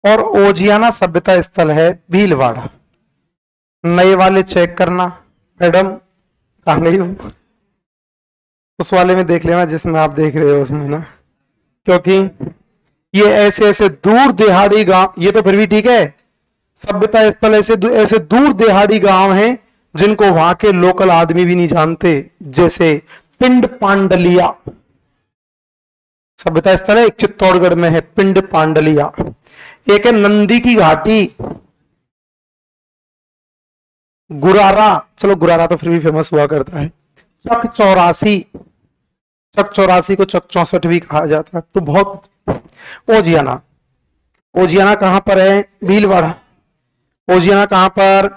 और ओजियाना सभ्यता स्थल है भीलवाड़ा। नए वाले चेक करना। मैडम कहाँ गई हो? उस वाले में देख लेना जिसमें आप देख रहे हो उसमें ना, क्योंकि ये ऐसे ऐसे दूर देहाड़ी गांव, ये तो फिर भी ठीक है, सभ्यता स्थल ऐसे ऐसे दूर देहाड़ी गांव हैं जिनको वहां के लोकल आदमी भी नहीं जानते, जैसे पिंड पांडलिया सभ्यता स्थल है, एक चित्तौड़गढ़ में है पिंड पांडलिया। एक है नंदी की घाटी, गुरारा, चलो गुरारा तो फिर भी फेमस हुआ करता है। चक 84, चक 84 को चक 64 भी कहा जाता है, तो बहुत। ओजियाना, ओजियाना कहां पर है? भीलवाड़ा। ओजियाना कहां पर?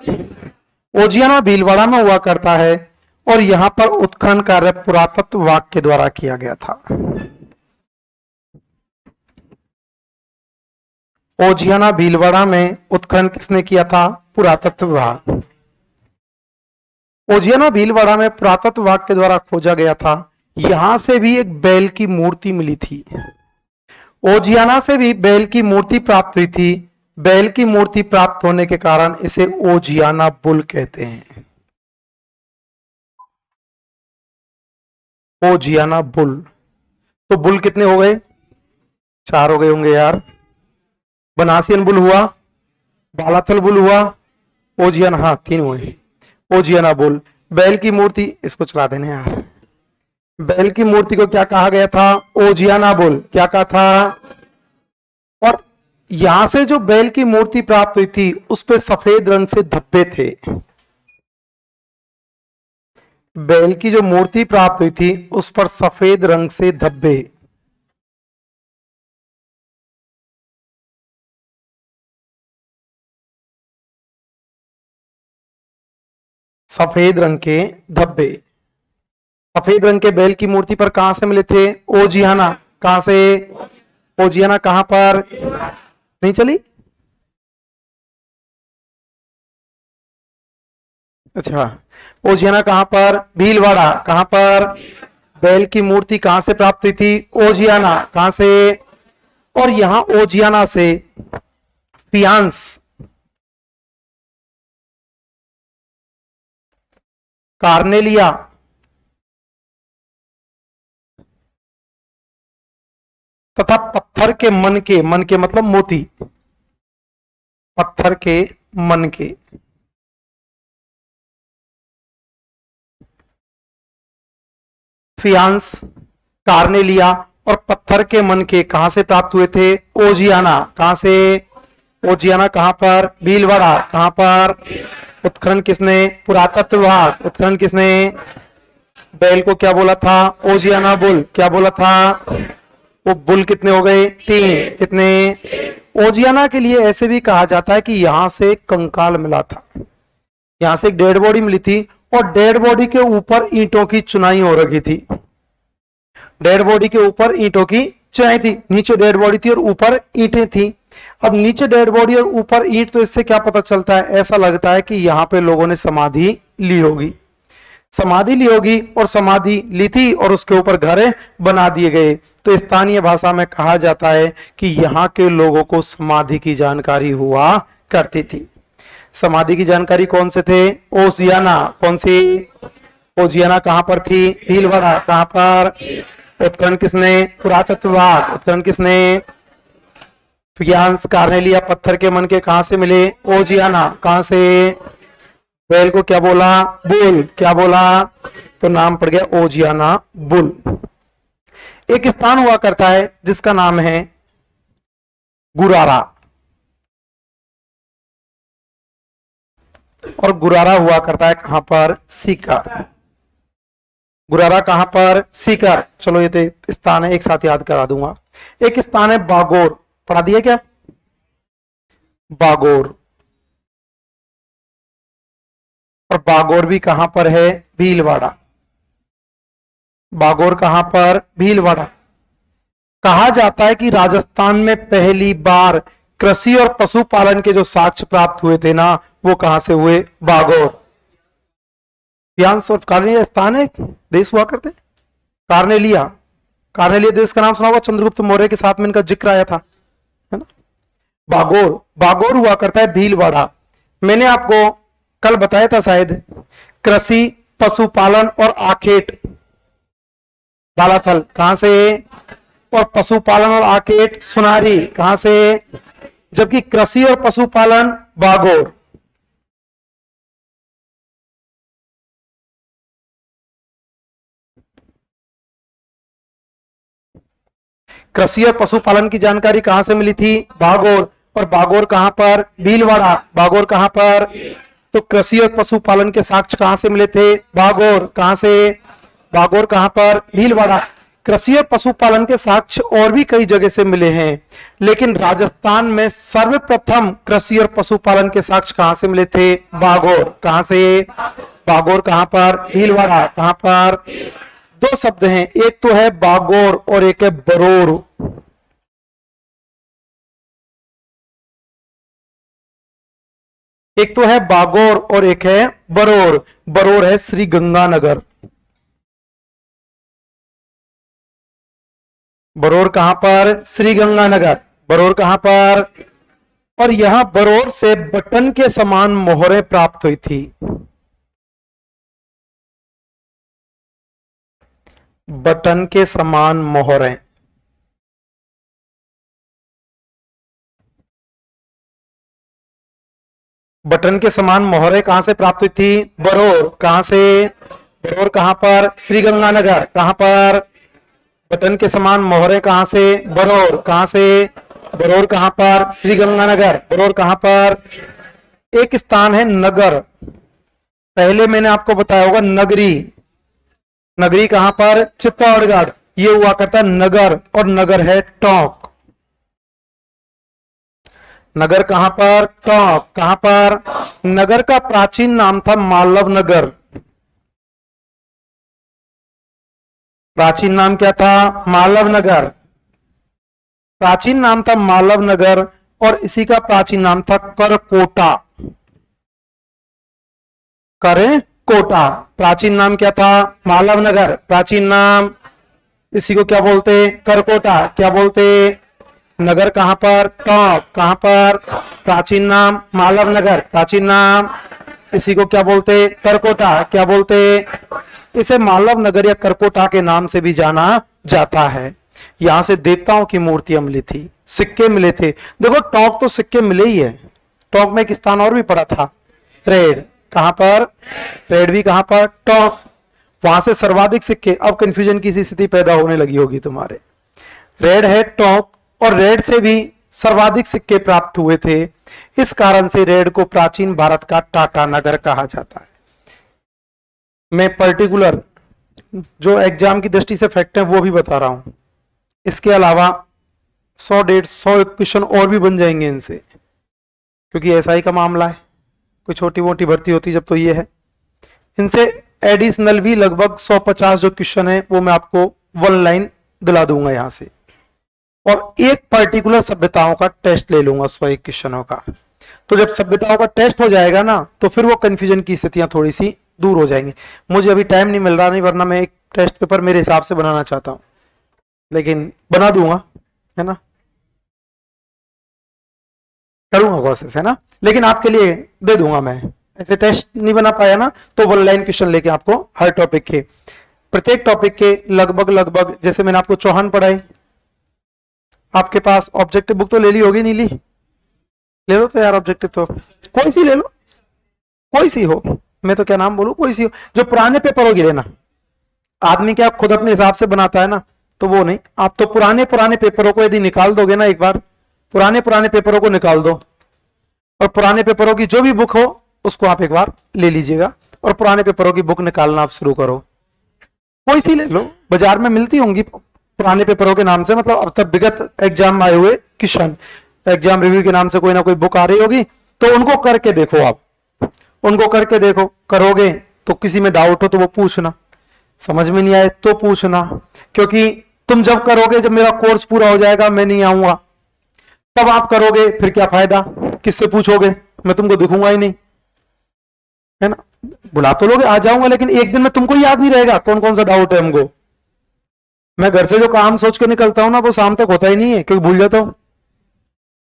ओजियाना भीलवाड़ा में हुआ करता है, और यहां पर उत्खनन कार्य पुरातत्व विभाग के द्वारा किया गया था। ओजियाना भीलवाड़ा में उत्खनन किसने किया था? पुरातत्व विभाग। ओजियाना भीलवाड़ा में पुरातत्व विभाग के द्वारा खोजा गया था। यहां से भी एक बैल की मूर्ति मिली थी। ओजियाना से भी बैल की मूर्ति प्राप्त हुई थी। बैल की मूर्ति प्राप्त होने के कारण इसे ओजियाना बुल कहते हैं। Oceania bull. तो बुल कितने हो गए? 4 हो गए होंगे यार। बनासियन बुल हुआ, बालाथल बुल हुआ, ओजियाना, हाँ 3 हुए। Oceania bull. बैल की मूर्ति, इसको चला देने यार। बैल की मूर्ति को क्या कहा गया था? Oceania bull. क्या कहा था? और यहां से जो बैल की मूर्ति प्राप्त हुई थी उस पे सफेद रंग से धब्बे थे। बैल की जो मूर्ति प्राप्त हुई थी उस पर सफेद रंग से धब्बे। सफेद रंग के धब्बे। सफेद रंग के बैल की मूर्ति पर कहां से मिले थे? ओजियाना। कहां से? ओजियाना कहां पर? नहीं चली? अच्छा, ओजियाना कहां पर? भीलवाड़ा। कहां पर? बैल की मूर्ति कहां से प्राप्त हुई थी? ओजियाना। कहां से? और यहां ओजियाना से फियांस, कार्नेलिया, तथा पत्थर के मन के, मन के मतलब मोती, पत्थर के मन के, फियांस, कार्नेलिया और पत्थर के मन के कहां से प्राप्त हुए थे? ओजियाना। कहां से? ओजियाना कहां पर? भीलवाड़ा। कहां पर? उत्खनन किसने? पुरातत्व विभाग। उत्खनन किसने? बैल को क्या बोला था? Oceania bull. क्या बोला था? वो बुल कितने हो गए? 3। कितने? ओजियाना के लिए ऐसे भी कहा जाता है कि यहां से एक कंकाल मिला था, यहां से एक डेड बॉडी मिली थी, और डेड बॉडी के ऊपर ईंटों की चुनाई हो रखी थी। डेड बॉडी के ऊपर ईंटों की चुनाई थी, नीचे डेड बॉडी थी और ऊपर ईंटें थी। अब नीचे डेड बॉडी और ऊपर ईंट, तो इससे क्या पता चलता है? ऐसा लगता है कि यहां पे लोगों ने समाधि ली होगी, समाधि ली होगी, और समाधि ली थी और उसके ऊपर घर बना दिए गए। तो स्थानीय भाषा में कहा जाता है कि यहां के लोगों को समाधि की जानकारी हुआ करती थी। समाधि की जानकारी कौन से थे? ओजियाना। कौन सी? ओजियाना कहां पर थी? भीलवाड़ा। कहां पर? उत्खनन किसने? पुरातत्व विभाग। उत्खनन किसने? फियांस, कार्नेलिया, पत्थर के मन के कहां से मिले? ओजियाना। कहां से? बैल को क्या बोला? बुल। क्या बोला? तो नाम पड़ गया ओजियाना बुल। एक स्थान हुआ करता है जिसका नाम है गुरारा, और गुरारा हुआ करता है कहां पर? सीकर। गुरारा कहां पर? सीकर। चलो ये तो स्थान है, एक साथ याद करा दूंगा। एक स्थान है बागोर, पढ़ा दिया क्या? बागोर। और बागोर भी कहां पर है? भीलवाड़ा। बागोर कहां पर? भीलवाड़ा। कहा जाता है कि राजस्थान में पहली बार कृषि और पशुपालन के जो साक्ष्य प्राप्त हुए थे ना, वो कहां से हुए? बागोर। फियांस और कार्नेलिया स्थान है, देश हुआ करते। कार्नेलिया, कार्नेलिया देश का नाम सुना होगा, चंद्रगुप्त मौर्य के साथ में इनका जिक्र आया था, है ना। बागोर, बागोर हुआ करता है भीलवाड़ा। मैंने आपको कल बताया था शायद, कृषि, पशुपालन और आखेट बालाथल कहां से, और पशुपालन और आखेट सुनारी कहां से, जबकि कृषि और पशुपालन बागोर। कृषि और पशुपालन की जानकारी कहां से मिली थी, बागोर। और बागोर कहां पर, भीलवाड़ा। बागोर कहां पर, तो कृषि और पशुपालन के साक्ष्य कहां से मिले थे, बागोर। कहां से, बागोर कहां पर, भीलवाड़ा। कृषि और पशुपालन के साक्ष्य और भी कई जगह से मिले हैं, लेकिन राजस्थान में सर्वप्रथम कृषि और पशुपालन के साक्ष्य कहां से मिले थे, बागोर। कहां से, बागोर कहां पर, भीलवाड़ा। कहां पर, दो शब्द हैं, एक तो है बागोर और एक है बरोर। एक तो है बागोर और एक है बरोर। बरोर है श्री गंगानगर। बरोर कहां पर, श्री गंगानगर। बरोर कहां पर, और यहां बरोर से बटन के समान मोहरें प्राप्त हुई थी। बटन के समान मोहरें, बटन के समान मोहरें कहां से प्राप्त हुई थी, बरोर। कहां से, बरोर कहां पर, श्री गंगानगर। कहां पर, बटन के समान मोहरें कहां से, बरोर। कहां से, बरोर कहां पर, श्री गंगानगर। बरोर कहां पर, एक स्थान है नगर, पहले मैंने आपको बताया होगा नगरी। नगरी कहां पर, चित्तौड़गढ़। ये हुआ करता नगर, और नगर है टोंक। नगर कहां पर, टोंक। कहां पर, नगर का प्राचीन नाम था मालव नगर। प्राचीन नाम क्या था, मालव नगर। प्राचीन नाम था मालव नगर, और इसी का प्राचीन नाम था करकोटा। करकोटा, प्राचीन नाम क्या था, मालव नगर। प्राचीन नाम, इसी को क्या बोलते, करकोटा। क्या बोलते, नगर कहां पर, टोंक। कहां पर, प्राचीन नाम मालव नगर। प्राचीन नाम, इसी को क्या बोलते, करकोटा। क्या बोलते, इसे मालव नगर या करकोटा के नाम से भी जाना जाता है। यहां से देवताओं की मूर्तियां मिली थी, सिक्के मिले थे। देखो टोंक तो सिक्के मिले ही है। टोंक में एक स्थान और भी पड़ा था, रेड। कहां पर, रेड भी कहां पर, टोंक। वहां से सर्वाधिक सिक्के, अब कंफ्यूजन की स्थिति पैदा होने लगी होगी तुम्हारे। रेड है टोंक, और रेड से भी सर्वाधिक सिक्के प्राप्त हुए थे। इस कारण से रेड को प्राचीन भारत का टाटा नगर कहा जाता है। मैं पर्टिकुलर जो एग्जाम की दृष्टि से फैक्ट है वो भी बता रहा हूं। इसके अलावा 100-150 क्वेश्चन और भी बन जाएंगे इनसे, क्योंकि एसआई का मामला है, कोई छोटी मोटी भर्ती होती जब तो ये है। इनसे एडिशनल भी लगभग 150 जो क्वेश्चन है वो मैं आपको वन लाइन दिला दूंगा यहां से, और एक पर्टिकुलर सभ्यताओं का टेस्ट ले लूंगा 101 क्वेश्चनों का। तो जब सभ्यताओं का टेस्ट हो जाएगा ना, तो फिर वो कंफ्यूजन की स्थितियां थोड़ी सी दूर हो जाएंगी। मुझे अभी टाइम नहीं मिल रहा, नहीं वरना मैं एक टेस्ट पेपर मेरे हिसाब से बनाना चाहता हूं, लेकिन बना दूंगा, है ना, करूंगा कोशिश, है ना, लेकिन आपके लिए दे दूंगा मैं। ऐसे टेस्ट नहीं बना पाया ना, तो वन लाइन क्वेश्चन लेके आपको हर टॉपिक के, प्रत्येक टॉपिक के लगभग, जैसे मैंने आपको चौहान पढ़ाई, आपके पास ऑब्जेक्टिव बुक तो ले ली होगी, नहीं ली, ले लो तो यार ऑब्जेक्टिव, तो कोई सी ले लो, कोई सी हो, मैं तो क्या नाम बोलूं, कोई सी हो, जो पुराने पेपरों की लेना। आदमी क्या खुद अपने हिसाब से बनाता है ना, तो वो नहीं, आप तो पुराने पेपरों को यदि निकाल दोगे ना, एक बार पुराने पेपरों को निकाल दो, और पुराने पेपरों की जो भी बुक हो उसको आप एक बार ले लीजिएगा, और पुराने पेपरों की बुक निकालना आप शुरू करो। कोई सी ले लो, बाजार में मिलती होंगी पुराने पेपरों के नाम से, मतलब अब तक विगत एग्जाम आए हुए क्वेश्चन, एग्जाम रिव्यू के नाम से कोई ना कोई बुक आ रही होगी, तो उनको करके देखो आप, उनको करके देखो, करोगे तो किसी में डाउट हो तो वो पूछना, समझ में नहीं आए तो पूछना, क्योंकि तुम जब करोगे, जब मेरा कोर्स पूरा हो जाएगा, मैं नहीं आऊंगा, तब आप करोगे, फिर क्या फायदा, किससे पूछोगे, मैं तुमको दिखूंगा ही नहीं, है ना, बुला तो लोगे, आ जाऊंगा, लेकिन एक दिन में तुमको याद नहीं रहेगा कौन कौन सा डाउट है हमको। मैं घर से जो काम सोच के निकलता हूं ना, वो शाम तक होता ही नहीं है, क्योंकि भूल जाता हूं।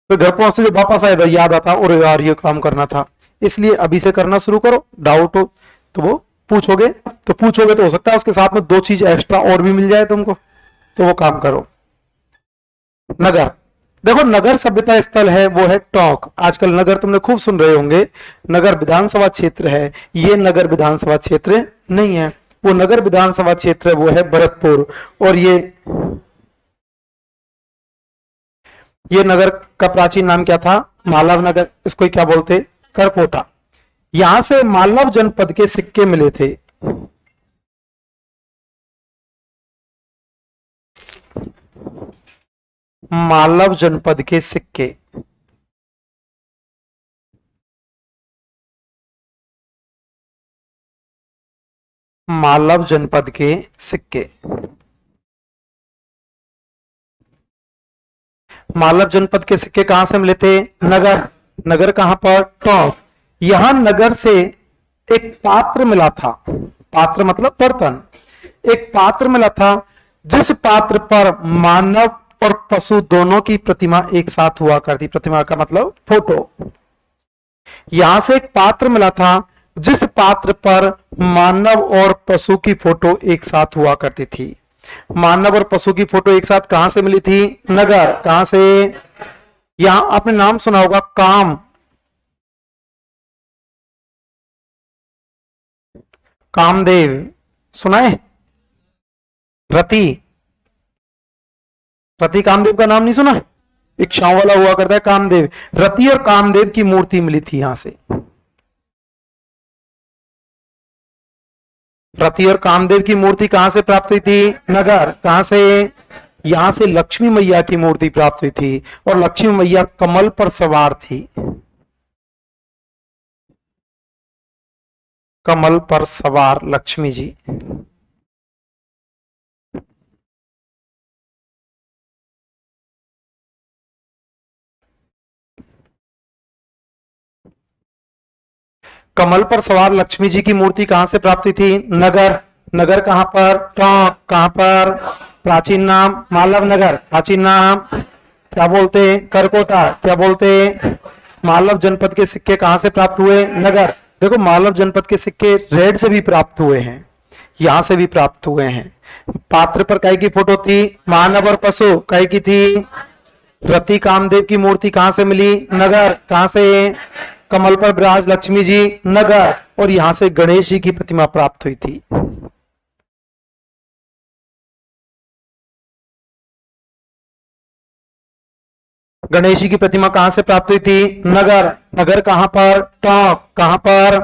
तो घर पहुंचते जब वापस आए तो याद आता और यार ये काम करना था। इसलिए अभी से करना शुरू करो, डाउट हो तो वो पूछोगे, तो हो सकता है उसके साथ में 2 चीज एक्स्ट्रा और भी मिल जाए तुमको, तो वो काम करो। नगर, देखो नगर सभ्यता स्थल है वो है टोंक। आजकल नगर तुमने खूब सुन रहे होंगे, नगर विधानसभा क्षेत्र है, ये नगर विधानसभा क्षेत्र नहीं है, वो नगर विधानसभा क्षेत्र वो है भरतपुर। और ये नगर का प्राचीन नाम क्या था? मालव नगर, इसको क्या बोलते? करकोटा। यहां से मालव जनपद के सिक्के मिले थे। मालव जनपद के सिक्के, मालव जनपद के सिक्के, मालव जनपद के सिक्के कहां से मिले थे? नगर। नगर कहां पर? टोंक। यहां नगर से एक पात्र मिला था, पात्र मतलब बर्तन, एक पात्र मिला था जिस पात्र पर मानव और पशु दोनों की प्रतिमा एक साथ हुआ करती। प्रतिमा का मतलब फोटो। यहां से एक पात्र मिला था जिस पात्र पर मानव और पशु की फोटो एक साथ हुआ करती थी। मानव और पशु की फोटो एक साथ कहां से मिली थी? नगर। कहां से? यहां आपने नाम सुना होगा काम, कामदेव सुना है? रति, रति कामदेव का नाम नहीं सुना? इच्छाओं वाला हुआ करता है कामदेव। रति और कामदेव की मूर्ति मिली थी यहां से। रति और कामदेव की मूर्ति कहां से प्राप्त हुई थी? नगर। कहां से? यहां से लक्ष्मी मैया की मूर्ति प्राप्त हुई थी, और लक्ष्मी मैया कमल पर सवार थी। कमल पर सवार लक्ष्मी जी। कमल पर सवार लक्ष्मी जी की मूर्ति कहां से प्राप्त हुई थी? नगर। नगर कहां पर? टोंक। कहां पर? प्राचीन नाम मालव नगर, प्राचीन नाम क्या बोलते? करकोटा। क्या बोलते? मालव जनपद के सिक्के कहां से प्राप्त हुए? नगर। देखो मालव जनपद के सिक्के रेड से भी प्राप्त हुए हैं, यहां से भी प्राप्त हुए हैं। पात्र पर काय की फोटो थी? मानव और पशु। काय की थी? रति कामदेव की मूर्ति कहां से मिली? नगर। कहां से? कमल पर विराज लक्ष्मी जी, नगर। और यहां से गणेश जी की प्रतिमा प्राप्त हुई थी। गणेश जी की प्रतिमा कहां से प्राप्त हुई थी? नगर। नगर कहां पर? टोंक। कहां पर?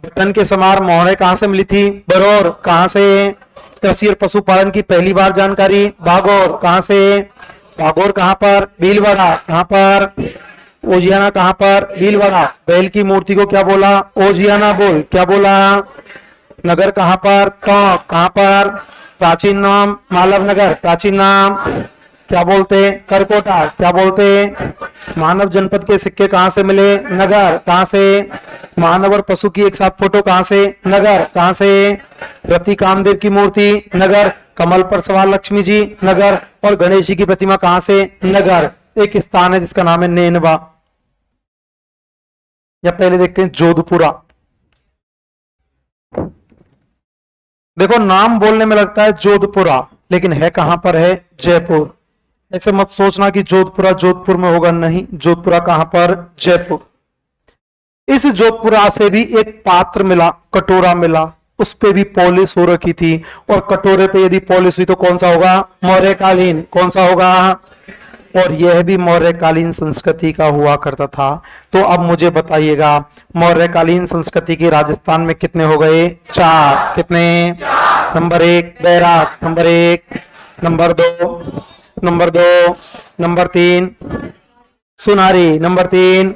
बटन के समार मोहरे कहां से मिली थी? बरौर। कहां से? कृषि और पशुपालन की पहली बार जानकारी भागौर। कहां से? भागौर कहां पर? भीलवाड़ा। कहां पर? ओजियाना कहां पर? भीलवाड़ा। बैल की मूर्ति को क्या बोला? ओजियाना बोल। क्या बोला? नगर कहां पर? टोंक। कहां पर? प्राचीन नाम मालव नगर, प्राचीन नाम क्या बोलते? करकोटा। क्या बोलते? मानव जनपद के सिक्के कहां से मिले? नगर। कहां से? मानव और पशु की एक साथ फोटो कहां से? नगर। कहां से? रति कामदेव की मूर्ति, नगर। कमल पर सवार लक्ष्मी जी, नगर। और गणेश जी की प्रतिमा कहां से? नगर। एक स्थान है जिसका नाम है नेनवा, या पहले देखते हैं जोधपुरा। देखो नाम बोलने में लगता है जोधपुरा, लेकिन है कहां पर? है जयपुर। ऐसे मत सोचना कि जोधपुरा जोधपुर में होगा, नहीं, जोधपुरा कहां पर? जयपुर। इस जोधपुरा से भी एक पात्र मिला, कटोरा मिला, उस पे भी पॉलिश हो रखी थी, और कटोरे पे यदि पॉलिश हुई तो कौन सा होगा? मौर्यकालीन। कौन सा होगा? और यह भी मौर्यकालीन संस्कृति का हुआ करता था। तो अब मुझे बताइएगा, मौर्यकालीन संस्कृति के राजस्थान में कितने हो गए? 4। कितने? Number 1 Bairag, number 1, number 2, number 2, number 3 Sunari, number 3,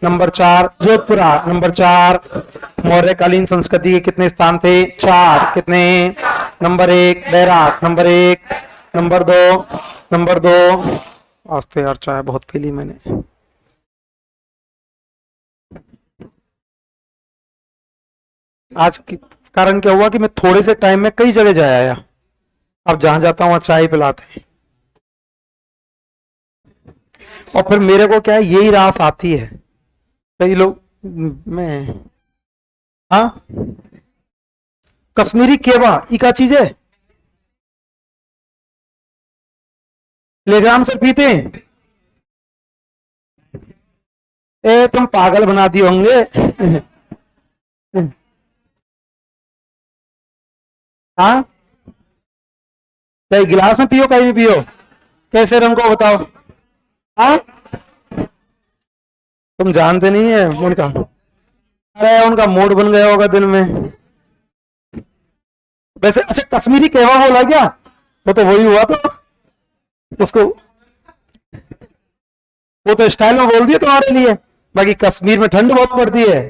number 4 Jodhpura, number 4। मौर्यकालीन संस्कृति के कितने स्थान थे? 4। कितने? Number 1 Bairag, number 1, number 2, number 2। आज तो यार चाय बहुत पी ली मैंने। आज की कारण क्या हुआ कि मैं थोड़े से टाइम में कई जगह जा आया, अब जहां जाता हूं वहां चाय पिलाते हैं। और फिर मेरे को क्या है, यही रास आती है। कई लोग मैं, हाँ, कश्मीरी केवा ई का चीज है, प्लेग्राम से पीते हैं। ए तुम पागल बना दिए होंगे। हाँ, चाहे गिलास में पियो, कहीं भी पियो, कैसे रंग को बताओ। हाँ, तुम जानते नहीं है उनका, अरे उनका मूड बन गया होगा दिल में। वैसे अच्छा, कश्मीरी कहवा बोला क्या? तो वही हुआ तो उसको, वो तो स्टाइल में बोल दिया तुम्हारे लिए। बाकी कश्मीर में ठंड बहुत पड़ती है,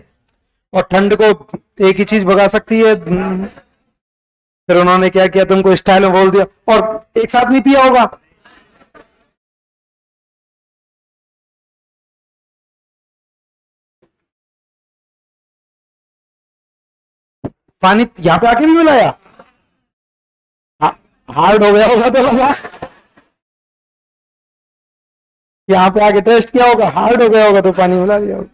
और ठंड को एक ही चीज भगा सकती है। फिर उन्होंने क्या किया, तुमको स्टाइल में बोल दिया, और एक साथ नहीं पिया होगा। पानी यहां पे आके भी मिलाया, हार्ड हो गया होगा तो लगा, यहाँ पे आके टेस्ट किया होगा, हार्ड हो गया होगा तो पानी मिला लिया होगा।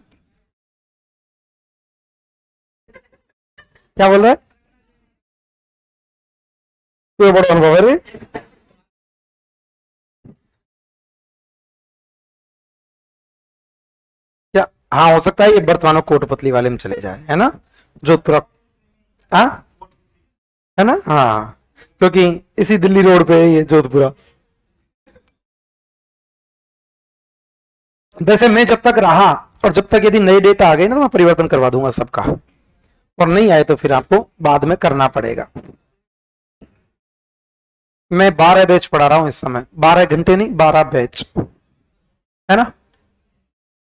क्या बोल रहा है? तो बड़ा अनुभव है रे। क्या, हाँ हो सकता है ये बर्तमानों कोटपतली वाले में चले जाए, है ना, जोधपुर। हाँ, है ना, हाँ, क्योंकि इसी दिल्ली रोड पे है ये जोधपुरा। वैसे मैं जब तक रहा, और जब तक यदि नई डेट आ गई ना, तो मैं परिवर्तन करवा दूंगा सबका, और नहीं आए तो फिर आपको बाद में करना पड़ेगा। मैं 12 बैच पढ़ा रहा हूं इस समय, 12 घंटे नहीं, 12 बैच, है ना।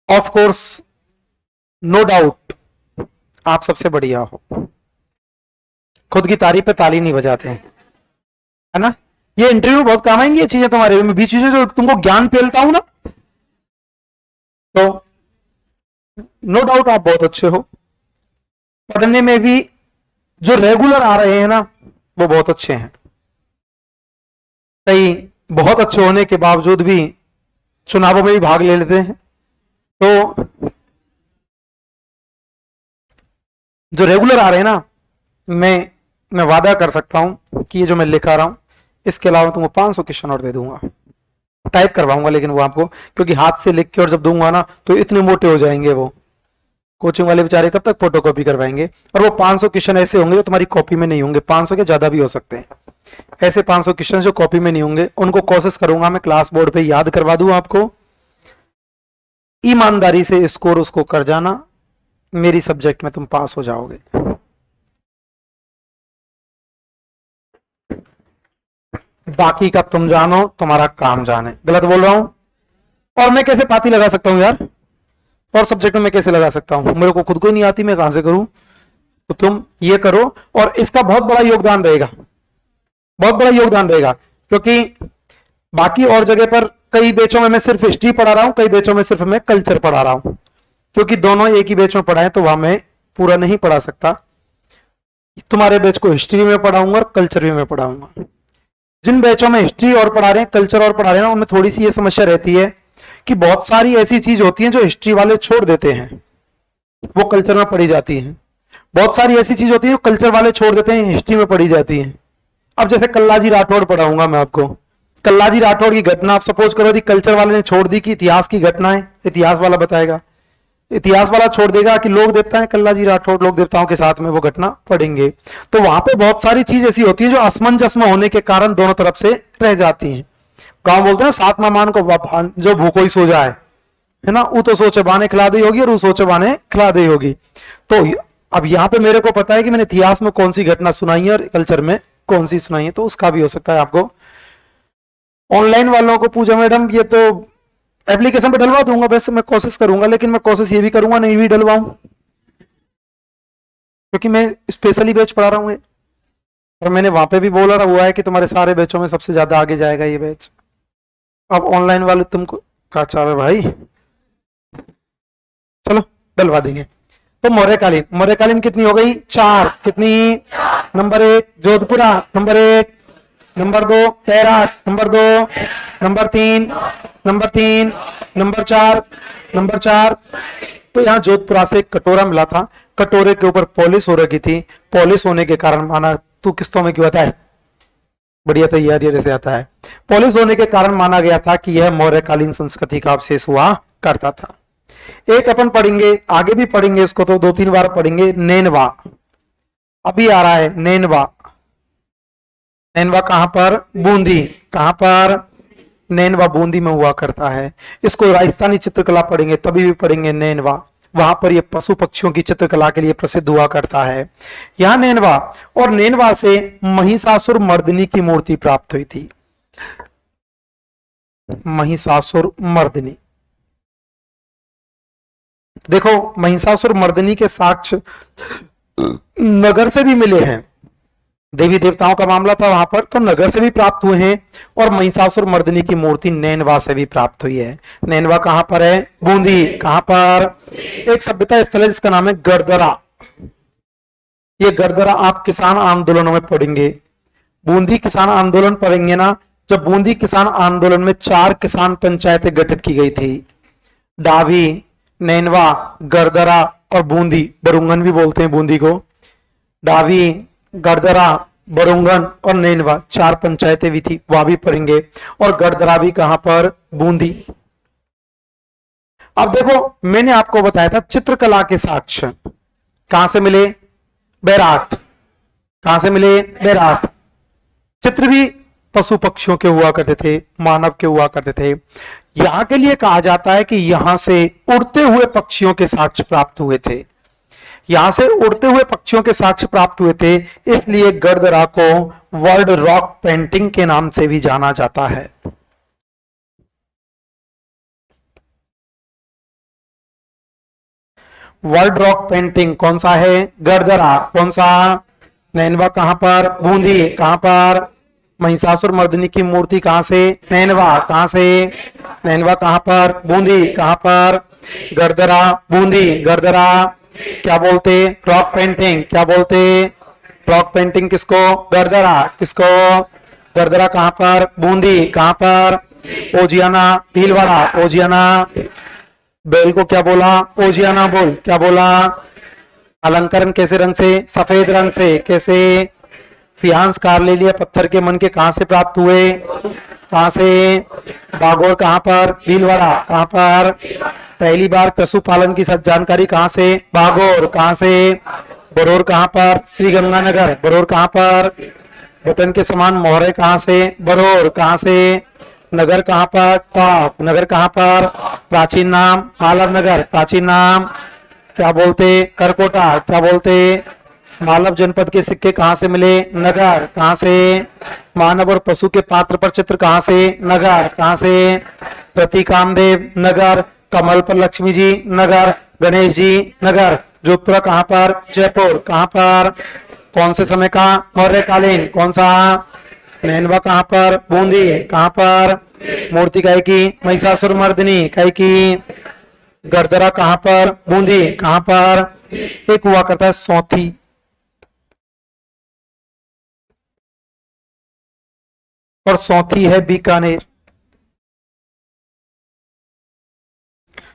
ऑफ कोर्स, नो डाउट, आप सबसे बढ़िया हो। खुद की तारीफ पे ताली नहीं बजाते हैं, है ना। ये इंटरव्यू में बहुत काम आएंगी ये चीजें तुम्हारे, में बीच में जो तुमको ज्ञान फैलता हूं ना, तो नो डाउट आप बहुत अच्छे हो। पढ़ने में भी जो रेगुलर आ रहे हैं ना, वो बहुत अच्छे हैं। कई बहुत अच्छे होने के बावजूद भी चुनावों में भी भाग ले लेते हैं। तो जो रेगुलर आ रहे हैं ना, मैं वादा कर सकता हूं कि ये जो मैं लिखा रहा हूं, इसके अलावा तुमको 500 क्वेश्चन और दे दूंगा, टाइप करवाऊंगा, लेकिन वो आपको, क्योंकि हाथ से लिख के और जब दूंगा ना तो इतने मोटे हो जाएंगे वो, कोचिंग वाले बेचारे कब तक फोटो कॉपी करवाएंगे। और वो 500 क्वेश्चन ऐसे होंगे जो तुम्हारी कॉपी में नहीं होंगे, 500 के ज्यादा भी हो सकते हैं। ऐसे 500 क्वेश्चन जो कॉपी में नहीं होंगे, उनको कोशिश करूंगा मैं क्लास बोर्ड पे याद करवा दूं आपको। ईमानदारी से स्कोर उसको कर जाना, मेरी सब्जेक्ट में तुम पास हो जाओगे। बाकी का तुम जानो, तुम्हारा काम जाने। गलत बोल रहा हूं? और मैं कैसे पाती लगा सकता हूं यार, और सब्जेक्ट में मैं कैसे लगा सकता हूं, मेरे को खुद को ही नहीं आती, मैं कहां से करूं। तो तुम ये करो, और इसका बहुत बड़ा योगदान रहेगा, बहुत बड़ा योगदान रहेगा, क्योंकि बाकी और जगह पर कई बैचों में मैं सिर्फ हिस्ट्री पढ़ा रहा हूं, कई बैचों में सिर्फ मैं कल्चर पढ़ा रहा हूं, क्योंकि दोनों एक ही बैच में पढ़ाए तो वहां मैं पूरा नहीं पढ़ा सकता। तुम्हारे बैच को हिस्ट्री में पढ़ाऊंगा और कल्चर भी मैं पढ़ाऊंगा। जिन बैचों में हिस्ट्री और पढ़ा रहे हैं, कल्चर और पढ़ा रहे हैं, उनमें थोड़ी सी ये समस्या रहती है कि बहुत सारी ऐसी चीज होती हैं जो हिस्ट्री वाले छोड़ देते हैं, वो कल्चर में पढ़ी जाती हैं। बहुत सारी ऐसी चीज होती है जो कल्चर वाले छोड़ देते हैं, हिस्ट्री में पढ़ी जाती हैं। अब जैसे कल्लाजी राठौड़ पढ़ाऊंगा मैं आपको, कल्लाजी राठौड़ की घटना आप सपोज करो यदि कल्चर वाले ने छोड़ दी कि इतिहास की घटना है, इतिहास वाला बताएगा, इतिहास वाला छोड़ देगा कि लोक देवता है, कल्लाजी राठौड़ लोक देवताओं के साथ में वो घटना पढ़ेंगे। तो वहां पे बहुत सारी चीज ऐसी होती है जो असमंजस में होने के कारण दोनों तरफ से रह जाती हैं। गांव बोलते हैं सात मान को जो भूखो ही सो जाए, है ना, वो तो सोचे बाने खिला दी होगी और वो सोचे बाने खिला दी होगी। तो अब यहाँ पे मेरे को पता है कि मैंने इतिहास में कौन सी घटना सुनाई है और कल्चर में कौन सी सुनाई है, तो उसका भी हो सकता है आपको। ऑनलाइन वालों को पूछा मैडम, ये तो एप्लीकेशन पे डलवा दूंगा, वैसे मैं कोशिश करूंगा, लेकिन मैं कोशिश ये भी करूंगा नहीं भी डलवाऊं, क्योंकि मैं स्पेशली बैच पढ़ा रहा हूँ। और मैंने वहां पे भी बोला हुआ है कि तुम्हारे सारे बैचों में सबसे ज्यादा आगे जाएगा ये बैच। अब ऑनलाइन वाले तुमको क्या चाह रहे भाई, चलो डलवा देंगे। तो मौर्यकालीन, मौर्यकालीन कितनी हो गई? 4। कितनी? Number 1 Jodhpura, number 1 number 2 Bairat, number 2, number 3, number 3, number 4, number 4। तो यहाँ जोधपुरा से एक कटोरा मिला था, कटोरे के ऊपर पॉलिश हो रखी थी, पॉलिश होने के कारण माना, तू किस्तों में क्यों आता है, बढ़िया तैयारी से आता है, पॉलिश होने के कारण माना गया था कि यह मौर्यकालीन संस्कृति का अवशेष हुआ करता था। एक अपन पढ़ेंगे, आगे भी पढ़ेंगे इसको, तो 2-3 बार पढ़ेंगे। नैनवा, अभी आ रहा है नैनवा। नैनवा कहां पर, बूंदी, कहां पर, नैनवा बूंदी में हुआ करता है। इसको राजस्थानी चित्रकला पढ़ेंगे तभी भी पढ़ेंगे नैनवा, वहां पर ये पशु पक्षियों की चित्रकला के लिए प्रसिद्ध हुआ करता है। यहां नैनवा, और नैनवा से महिषासुर मर्दिनी की मूर्ति प्राप्त हुई थी। महिषासुर मर्दिनी, देखो महिषासुर मर्दिनी के साक्ष्य नगर से भी मिले हैं, देवी देवताओं का मामला था वहां पर, तो नगर से भी प्राप्त हुए हैं, और महिषासुर मर्दिनी की मूर्ति नैनवा से भी प्राप्त हुई है। नैनवा कहां पर है, बूंदी, कहां पर, एक सभ्यता स्थल है जिसका नाम है गरदरा। ये गरदरा आप किसान आंदोलनों में पढ़ेंगे, बूंदी किसान आंदोलन पढ़ेंगे ना, जब बूंदी किसान आंदोलन में 4 किसान पंचायतें गठित की गई थी, डावी, नैनवा, गरदरा और बूंदी, बरुंगन भी बोलते हैं बूंदी को, डावी, गरदरा, बरुंगन और नैनवा 4 पंचायतें भी थी, वह भी पढ़ेंगे। और गरदरा भी कहां पर, बूंदी। अब देखो मैंने आपको बताया था चित्रकला के साक्ष्य कहां से मिले, बैराट, कहां से मिले, बैराट। चित्र भी पशु पक्षियों के हुआ करते थे, मानव के हुआ करते थे। यहां के लिए कहा जाता है कि यहां से उड़ते हुए पक्षियों के साक्ष्य प्राप्त हुए थे, यहां से उड़ते हुए पक्षियों के साक्ष्य प्राप्त हुए थे, इसलिए गरदरा को वर्ल्ड रॉक पेंटिंग के नाम से भी जाना जाता है। वर्ल्ड रॉक पेंटिंग कौन सा है, गरदरा, कौन सा, नैनवा कहां पर, बूंदी, कहां पर, महिषासुर मर्दिनी की मूर्ति कहां से, नैनवा, कहां से, नैनवा कहां पर, बूंदी, कहां पर, गरदरा, बूंदी, गरदरा। क्या बोलते, रॉक पेंटिंग, क्या बोलते, रॉक पेंटिंग किसको, गरदरा, किसको, गरदरा कहां पर, बूंदी, कहां पर, ओजियाना, भीलवाड़ा, ओजियाना, बेल को क्या बोला, ओजियाना बोल, क्या बोला, अलंकरण कैसे रंग से, सफेद रंग से, कैसे, फियांस कार्लेलिया पत्थर के मन के कहां से प्राप्त हुए, कहां से, बागोर कहां पर, भीलवाड़ा, कहां पर, पहली बार पशुपालन की जानकारी कहां से, बागोर, कहां से, बरोर कहां पर, श्री गंगानगर, बरोर कहां पर, बटन के समान मोहरे कहां से, बरोर, कहां से, नगर कहां पर, टॉप, नगर कहां पर, प्राचीन नाम, मालव नगर, प्राचीन नाम, क्या बोलते, करकोटा, क्या बोलते, मालव जनपद के सिक्के कहां से मिले, नगर, कहां से, मानव और पशु के पात्र पर चित्र कहां से, नगर, कहां से, प्रति कामदेव, नगर, कमल पर लक्ष्मी जी, नगर, गणेश जी, नगर, जोधपुरा कहां पर, जयपुर, कहां पर, कौन से समय का, मौर्यकालीन, कौन सा, नैनवा कहां पर, बूंदी, कहां पर, मूर्ति काय की, महिषासुर मर्दिनी, काय की, गरदरा कहां पर, बूंदी, कहां पर, एक हुआ करता है सौथी, और सौथी है बीकानेर।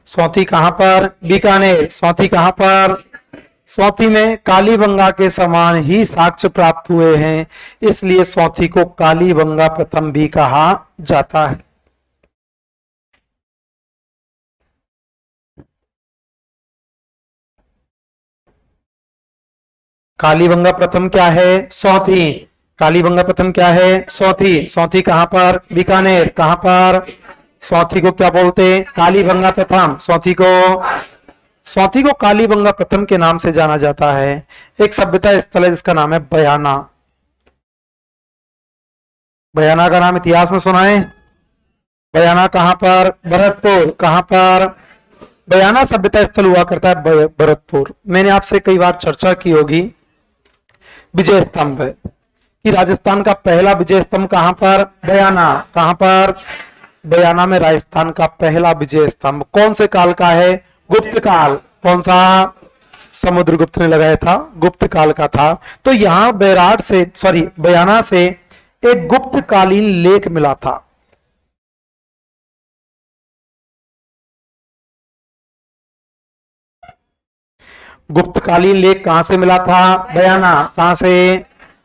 सौथी कहां पर, बीकानेर, सौथी कहां पर, सौथी में कालीबंगा के समान ही साक्ष्य प्राप्त हुए हैं, इसलिए सौथी को कालीबंगा प्रथम भी कहा जाता है। कालीबंगा प्रथम क्या है, सौथी, कालीबंगा प्रथम क्या है, सौथी, सौथी कहां पर, बीकानेर, कहां पर, सौथी को क्या बोलते, कालीबंगा प्रथम, सौथी को कालीबंगा प्रथम के नाम से जाना जाता है। एक सभ्यता स्थल है जिसका नाम है बयाना। बयाना का नाम इतिहास में सुना है, बयाना कहां पर, भरतपुर, कहां पर, बयाना सभ्यता स्थल हुआ करता है भरतपुर। मैंने आपसे कई बार चर्चा की होगी विजय स्तंभ कि राजस्थान का पहला विजय स्तंभ कहां पर, बयाना, कहां पर, बयाना में राजस्थान का पहला विजय स्तंभ कौन से काल का है, गुप्त काल, कौन सा, समुद्रगुप्त ने लगाया था, गुप्त काल का था। तो यहां बैराट से, सॉरी बयाना से एक गुप्तकालीन लेख मिला था। गुप्तकालीन लेख कहां से मिला था? बयाना। कहां से?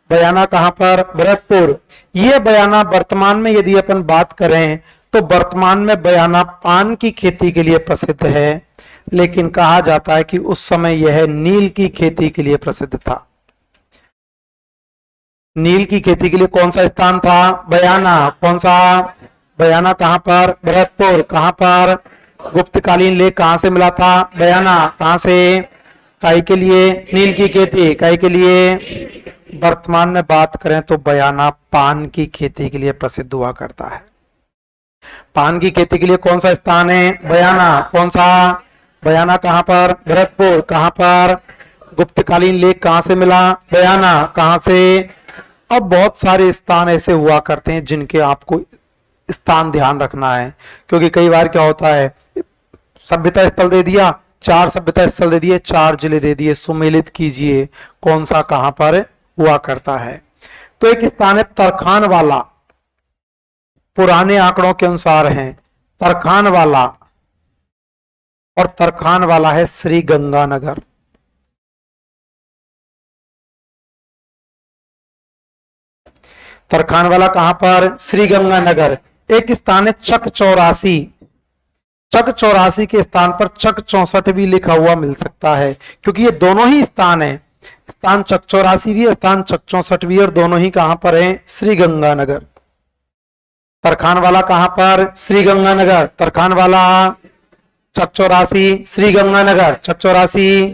बयाना कहां पर? भरतपुर। यह बयाना वर्तमान में यदि अपन बात करें तो वर्तमान में बयाना पान की खेती के लिए प्रसिद्ध है, लेकिन कहा जाता है कि उस समय यह नील की खेती के लिए प्रसिद्ध था। नील की खेती के लिए कौन सा स्थान था? बयाना। कौन सा? बयाना कहां पर? भरतपुर। कहां पर? गुप्तकालीन लेख कहां से मिला था? बयाना। कहां से? काई के लिए? नील की खेती। काई के लिए? वर्तमान में बात करें तो बयाना पान की खेती के लिए प्रसिद्ध हुआ करता है। पान की खेती के लिए कौन सा स्थान है? बयाना। कौन सा? बयाना कहां पर? भरतपुर। कहां पर? गुप्तकालीन लेख कहां से मिला? बयाना। कहां से? अब बहुत सारे स्थान ऐसे हुआ करते हैं जिनके आपको स्थान ध्यान रखना है, क्योंकि कई बार क्या होता है, सभ्यता स्थल दे दिया, 4 सभ्यता स्थल दे दिए, 4 जिले दे दिए, सुमेलित कीजिए कौन सा कहां पर हुआ करता है। तो एक स्थान है तरखान वाला, पुराने आंकड़ों के अनुसार है तरखान वाला, और तरखान वाला है श्री गंगानगर। तरखान वाला कहां पर? श्री गंगानगर। एक स्थान है चक 84, चक 84 के स्थान पर चक 64 भी लिखा हुआ मिल सकता है, क्योंकि ये दोनों ही स्थान है, स्थान चक 84 भी है, स्थान चक 64 भी है, और दोनों ही कहां पर है? श्री गंगानगर। तरखान वाला कहां पर? श्री गंगानगर। तरखान वाला चक 84, श्री गंगानगर, चक 84।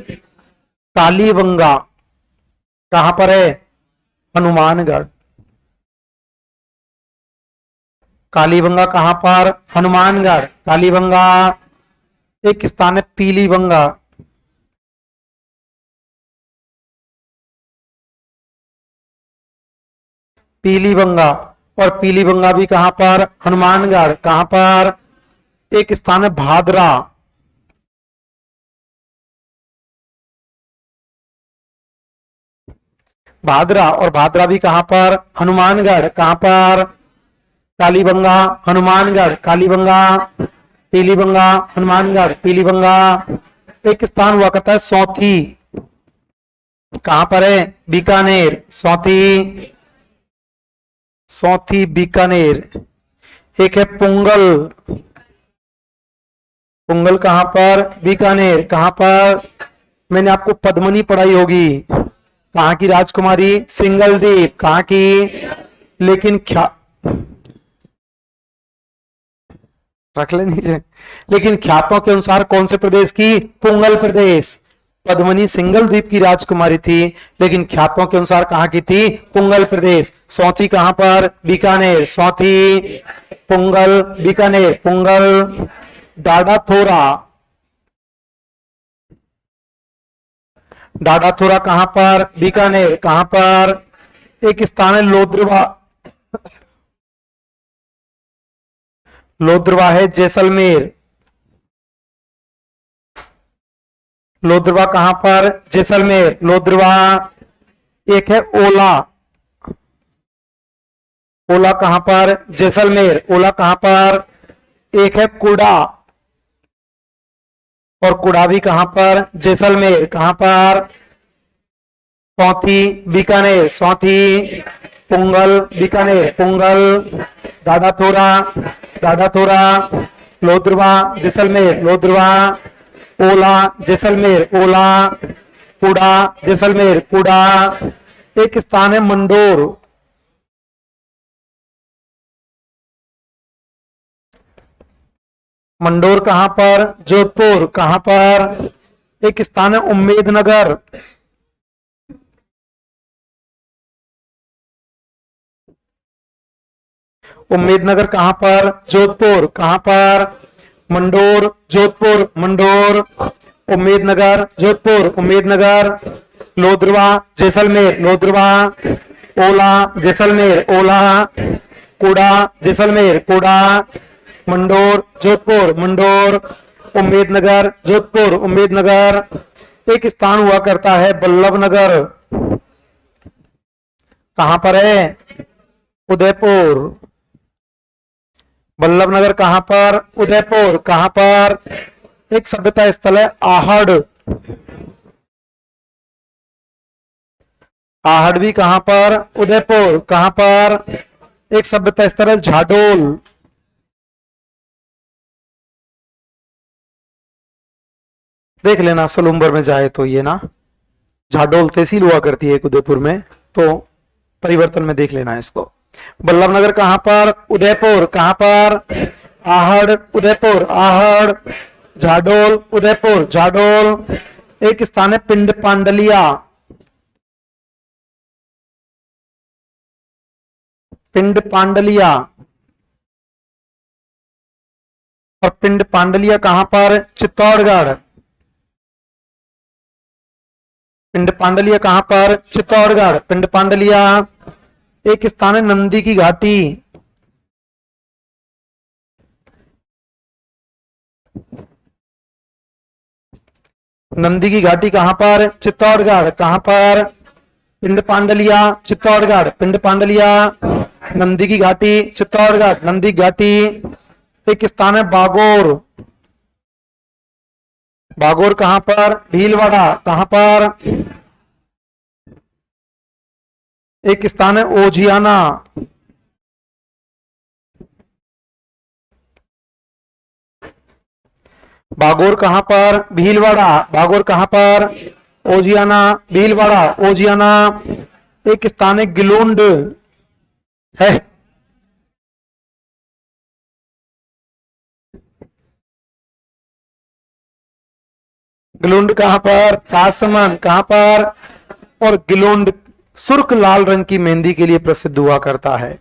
कालीबंगा कहां पर है? हनुमानगढ़। कालीबंगा कहां पर? हनुमानगढ़। कालीबंगा। एक स्थान है पीलीबंगा, पीलीबंगा, और पीलीबंगा भी कहां पर? हनुमानगढ़। कहां पर? एक स्थान है भादरा, भादरा, और भादरा भी कहां पर? हनुमानगढ़। कहां पर? कालीबंगा, हनुमानगढ़, कालीबंगा, पीलीबंगा, हनुमानगढ़, पीलीबंगा। एक स्थान हुआ करता है सौथी, कहां पर है? बीकानेर। सौथी, सौथी बीकानेर। एक है पुंगल, पुंगल कहां पर? बीकानेर। कहां पर? मैंने आपको पद्मनी पढ़ाई होगी, कहां की राजकुमारी? सिंगलदीप। कहां की? लेकिन रख ले नीचे। लेकिन ख्यातों के अनुसार कौन से प्रदेश की? पुंगल प्रदेश। पद्मनी सिंगल द्वीप की राजकुमारी थी, लेकिन ख्यातों के अनुसार कहां की थी? पुंगल प्रदेश। सौथी कहां पर? बीकानेर। सौथी, पुंगल, बीकानेर, पुंगल। डाडाथोरा, डाडाथोरा कहां पर? बीकानेर। कहां पर? एक स्थान है लोद्रवा, लोद्रवा है जैसलमेर। लोद्रवा कहां पर? जैसलमेर। लोद्रवा। एक है ओला, ओला कहां पर? जैसलमेर। ओला कहां पर? एक है कुड़ा, और कुड़ा भी कहां पर? जैसलमेर। कहां पर? सौथी, बीकानेर। सौथी, पुंगल, बीकानेर, पुंगल। डाडाथोरा, डाडाथोरा, लोद्रवा, जैसलमेर, लोद्रवा। ओला, जैसलमेर, ओला। कुड़ा, जैसलमेर, कुड़ा। एक स्थान है मंडोर, मंडोर कहां पर? जोधपुर। कहां पर? एक स्थान है उम्मेदनगर, उम्मेदनगर कहां पर? जोधपुर। कहां पर? मंडोर, जोधपुर, मंडोर, उम्मेदनगर, जोधपुर, उम्मेदनगर। लोद्रवा, जैसलमेर, लोद्रवा। ओला, जैसलमेर, ओला। कुड़ा, जैसलमेर, कुड़ा। मंडोर, जोधपुर, मंडोर। उम्मेदनगर, जोधपुर, उम्मेदनगर। एक स्थान हुआ करता है बल्लभ नगर, कहां पर है? उदयपुर। बल्लभ नगर कहां पर? उदयपुर। कहां पर? एक सभ्यता स्थल है आहड़। आहड़ भी कहां पर? उदयपुर। कहां पर? एक सभ्यता स्थल है झाडोल। देख लेना सलूम्बर में जाए तो ये ना, झाडोल तहसील हुआ करती है एक उदयपुर में, तो परिवर्तन में देख लेना इसको। बल्लभ नगर कहां पर? उदयपुर। कहां पर? आहड़ उदयपुर। आहड़। झाडोल उदयपुर। झाडोल। एक स्थान है पिंड पांडलिया। पिंड पांडलिया। और पिंड पांडलिया कहां पर? चित्तौड़गढ़। पिंड पांडलिया कहां पर? चित्तौड़गढ़। पिंड पांडलिया। एक स्थान है नंदी की घाटी। नंदी की घाटी कहां पर? चित्तौड़गढ़। कहां पर? पिंड पांडलिया चित्तौड़गढ़। पिंड पांडलिया। नंदी की घाटी चित्तौड़गढ़। नंदी घाटी। एक स्थान है बागोर। बागोर कहां पर? भीलवाड़ा। कहां पर? एक स्थान है ओजियाना। बागोर कहां पर? भीलवाड़ा। बागोर कहां पर? ओजियाना। भीलवाड़ा। ओजियाना। एक स्थान है गिलोंड है। गिलोंड कहां पर? राजसमंद। कहां पर? और गिलोंड सुर्ख लाल रंग की मेहंदी के लिए प्रसिद्ध हुआ करता है।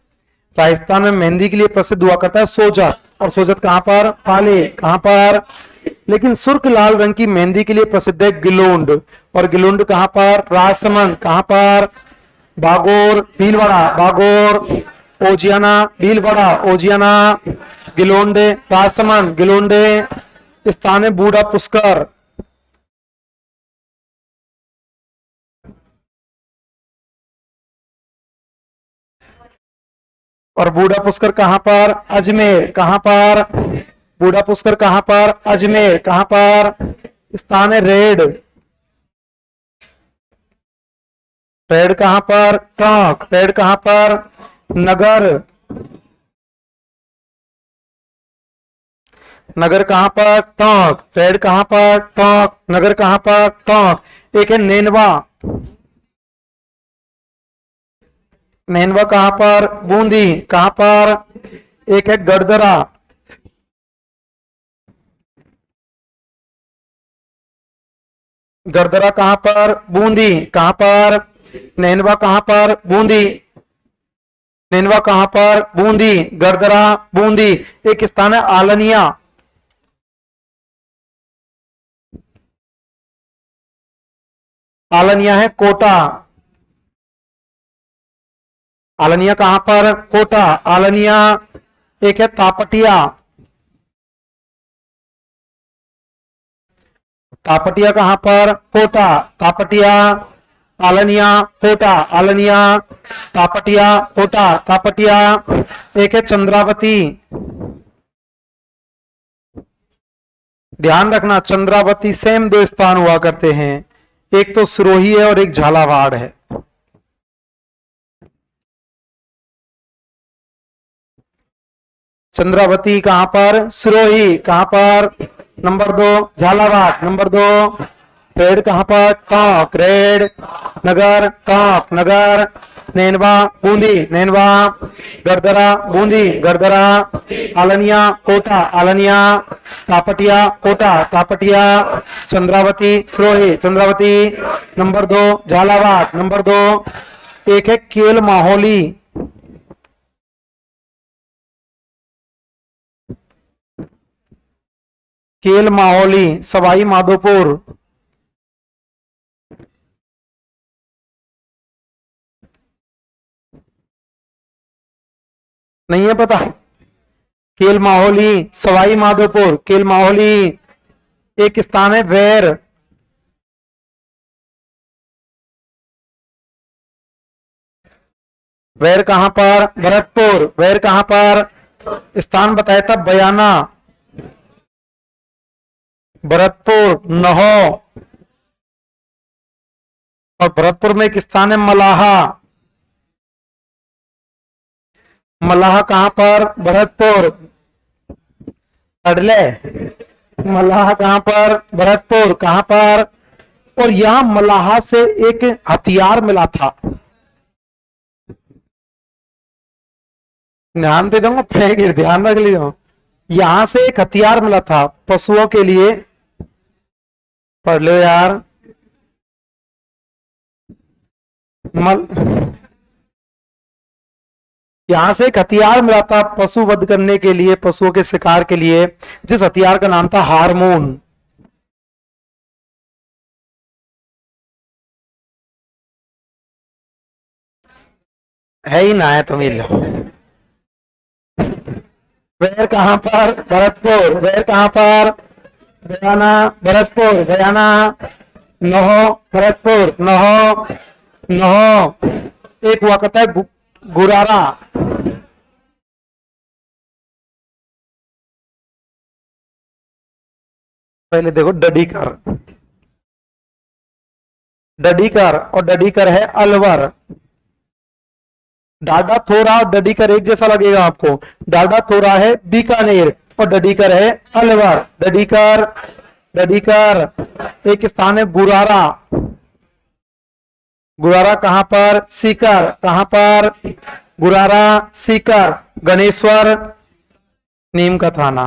राजस्थान में मेहंदी के लिए प्रसिद्ध हुआ करता है सोजत। और सोजत कहां पर? पाले। कहां पर? लेकिन सुर्ख लाल रंग की मेहंदी के लिए प्रसिद्ध है गिलोंड। और गिलोंड कहां पर? राजसमंद। कहां पर? बागोर। भीलवाड़ा। बागोर। ओजियाना। भीलवाड़ा। ओजियाना। गिलोंडे। राजसमंद। गिलोंडे। स्थान है बूढ़ा पुष्कर। और बूढ़ा पुष्कर कहां पर? अजमेर। कहां पर? बूढ़ा पुष्कर कहां पर? अजमेर। कहां पर? स्थान है रेड। रेड कहां पर? टोंक। रेड कहां पर? नगर। नगर कहां पर? टोंक। रेड कहां पर? टोंक। नगर कहां पर? टोंक। एक है नेनवा। नेनवा कहां पर? बूंदी। कहां पर? एक है गड़दरा। गड़दरा कहां पर? बूंदी। कहां पर? नैनवा कहां पर? बूंदी। नैनवा कहां पर? बूंदी। गड़दरा। बूंदी। एक स्थान है आलनिया। आलनिया है कोटा। आलनिया कहां पर? कोटा। आलनिया। एक है तापटिया। तापटिया कहां पर? कोटा। तापटिया। आलनिया। कोटा। आलनिया। तापटिया। कोटा। तापटिया। एक है चंद्रावती। ध्यान रखना चंद्रावती सेम दो स्थान हुआ करते हैं, एक तो सिरोही है और एक झालावाड़ है। चंद्रावती कहां पर? सिरोही। कहां पर? नंबर 2 झालावाड़। नंबर 2 रेड कहां पर? टोंक। रेड। नगर टोंक। नगर। नैनवा बूंदी। नैनवा। गड़दरा बूंदी। गड़दरा। आलनिया कोटा। आलनिया। तापटिया कोटा। तापटिया। चंद्रावती सिरोही। चंद्रावती। नंबर 2 झालावाड़। नंबर 2 एक है केल माहौली। केल माहौली सवाई माधोपुर। नहीं है पता? केल माहौली सवाई माधोपुर। केल माहौली। एक स्थान है वैर। वैर कहां पर? भरतपुर। वैर कहां पर? स्थान बताया था बयाना, भरतपुर, नहो, और भरतपुर में एक स्थान है मलाहा। मलाहा कहां पर? भरतपुर। अडले, मलाहा कहां पर? भरतपुर। कहां पर? और यहां मलाहा से एक हथियार मिला था, ध्यान दे दूंगा, फेंक ध्यान रख लियो। यहां से एक हथियार मिला था पशुओं के लिए, पढ़ लो यार। यहां से एक हथियार मिला था पशु वध करने के लिए, पशुओं के शिकार के लिए, जिस हथियार का नाम था हारमोन। है ही ना है तो मिल लो। वैर कहां पर? भरतपुर। वैर कहां पर? बयाना, भरतपुर, बयाना, नहो, भरतपुर, नहो, नहो। एक हुआ करता है गुरारा, पहले देखो डडीकर, डडीकर, और डडीकर है अलवर। डाडा थोरा और डडीकर एक जैसा लगेगा आपको। डाडा थोरा है बीकानेर और डडीकर है अलवर। डडीकर, डडीकर। एक स्थान है गुरारा। गुरारा कहां पर? सीकर। कहां पर? गुरारा, सीकर। गणेश्वर, नीम का थाना।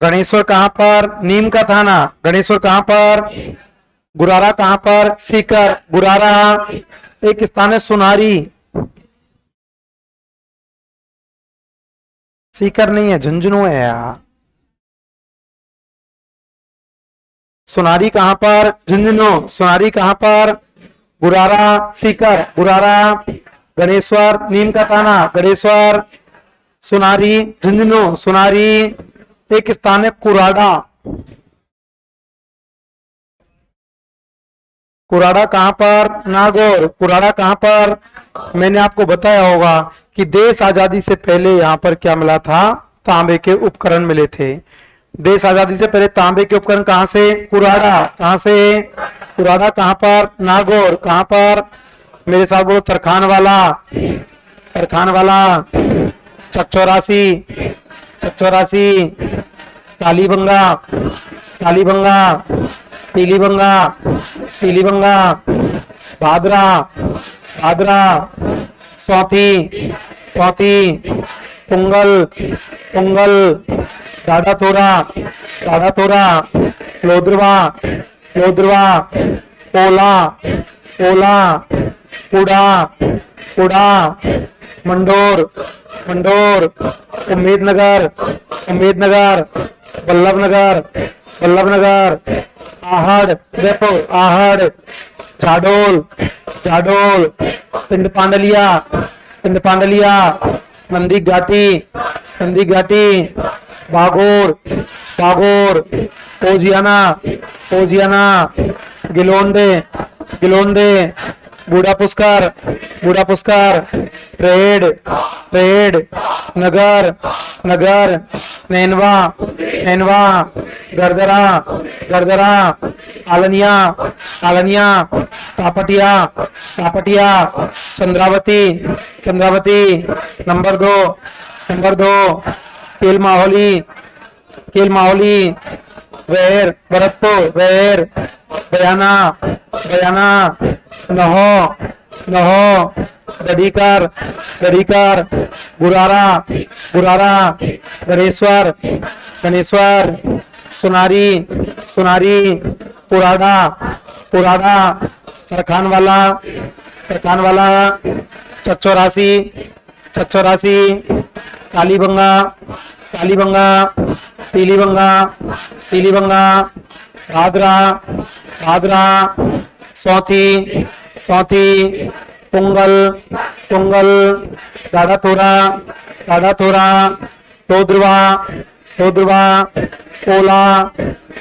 गणेश्वर कहां पर? नीम का थाना। गणेश्वर कहां पर? गुरारा कहां पर? सीकर। गुरारा। एक स्थान है सुनारी, सीकर नहीं है, झुंझुनू है यार। सुनारी कहां पर? झुंझुनू। सुनारी कहां पर? गुरारा, सीकर। गुरारा, गणेश्वर, नीम का थाना। गणेश्वर, सुनारी, झुंझुनू। सुनारी। एक स्थान है कुराड़ा। कुराड़ा कहां पर? नागौर। कुराड़ा कहां पर? मैंने आपको बताया होगा कि देश आजादी से पहले यहां पर क्या मिला था? तांबे के उपकरण मिले थे। देश आजादी से पहले तांबे के उपकरण कहां से? कुराड़ा। कहां से? कुराड़ा कहां पर? नागौर। कहां पर? मेरे साथ बोलो, तरखान वाला, तरखान वाला, चकचौरासी, चकचौरासी, कालीबंगा, कालीबंगा, पीलीबंगा, पीलीबंगा, भादरा, भादरा, सौथी, सौथी, पुंगल, पुंगल, डाडा थोरा, डाडा थोरा, लोद्रवा, लोद्रवा, पोला, पोला, पुड़ा, पुड़ा, मंडोर, मंडोर, उम्मेदनगर, उम्मेदनगर, वल्लभनगर, वल्लभनगर, आहड़, जयपुर, आहड़, झाडोल, झाडोल, पिंड पांडलिया, पिंड पांडलिया, नंदी घाटी, नंदी घाटी, बागोर, बागोर, ओजियाना, ओजियाना, गिलोंडे, गिलोंडे, बूढ़ा पुष्कर, बूढ़ा पुष्कर, रेड, रेड, नगर, नगर, नैनवा, नैनवा, गरदरा, गरदरा, आलनिया, आलनिया, तापटिया, तापटिया, चंद्रावती, चंद्रावती, नंबर 2, नंबर 2, केल माहौली, केल माहौली, वैर, भरतपुर, वैर, बयाना, बयाना, नहो, नहो, दडीकर, दडीकर, गुरारा, गुरारा, गणेश्वर, गणेश्वर, सुनारी, सुनारी, पुराड़ा, पुराड़ा, तरखान वाला, तरखान वाला, चकचौरासी, चकचौरासी, कालीबंगा, कालीबंगा, पीलीबंगा, पीलीबंगा, भादरा, भादरा, सौथी, सौथी, पुंगल, पुंगल, डाडा थोरा, डाडा थोरा, लोद्रवा, लोद्रवा, पोला,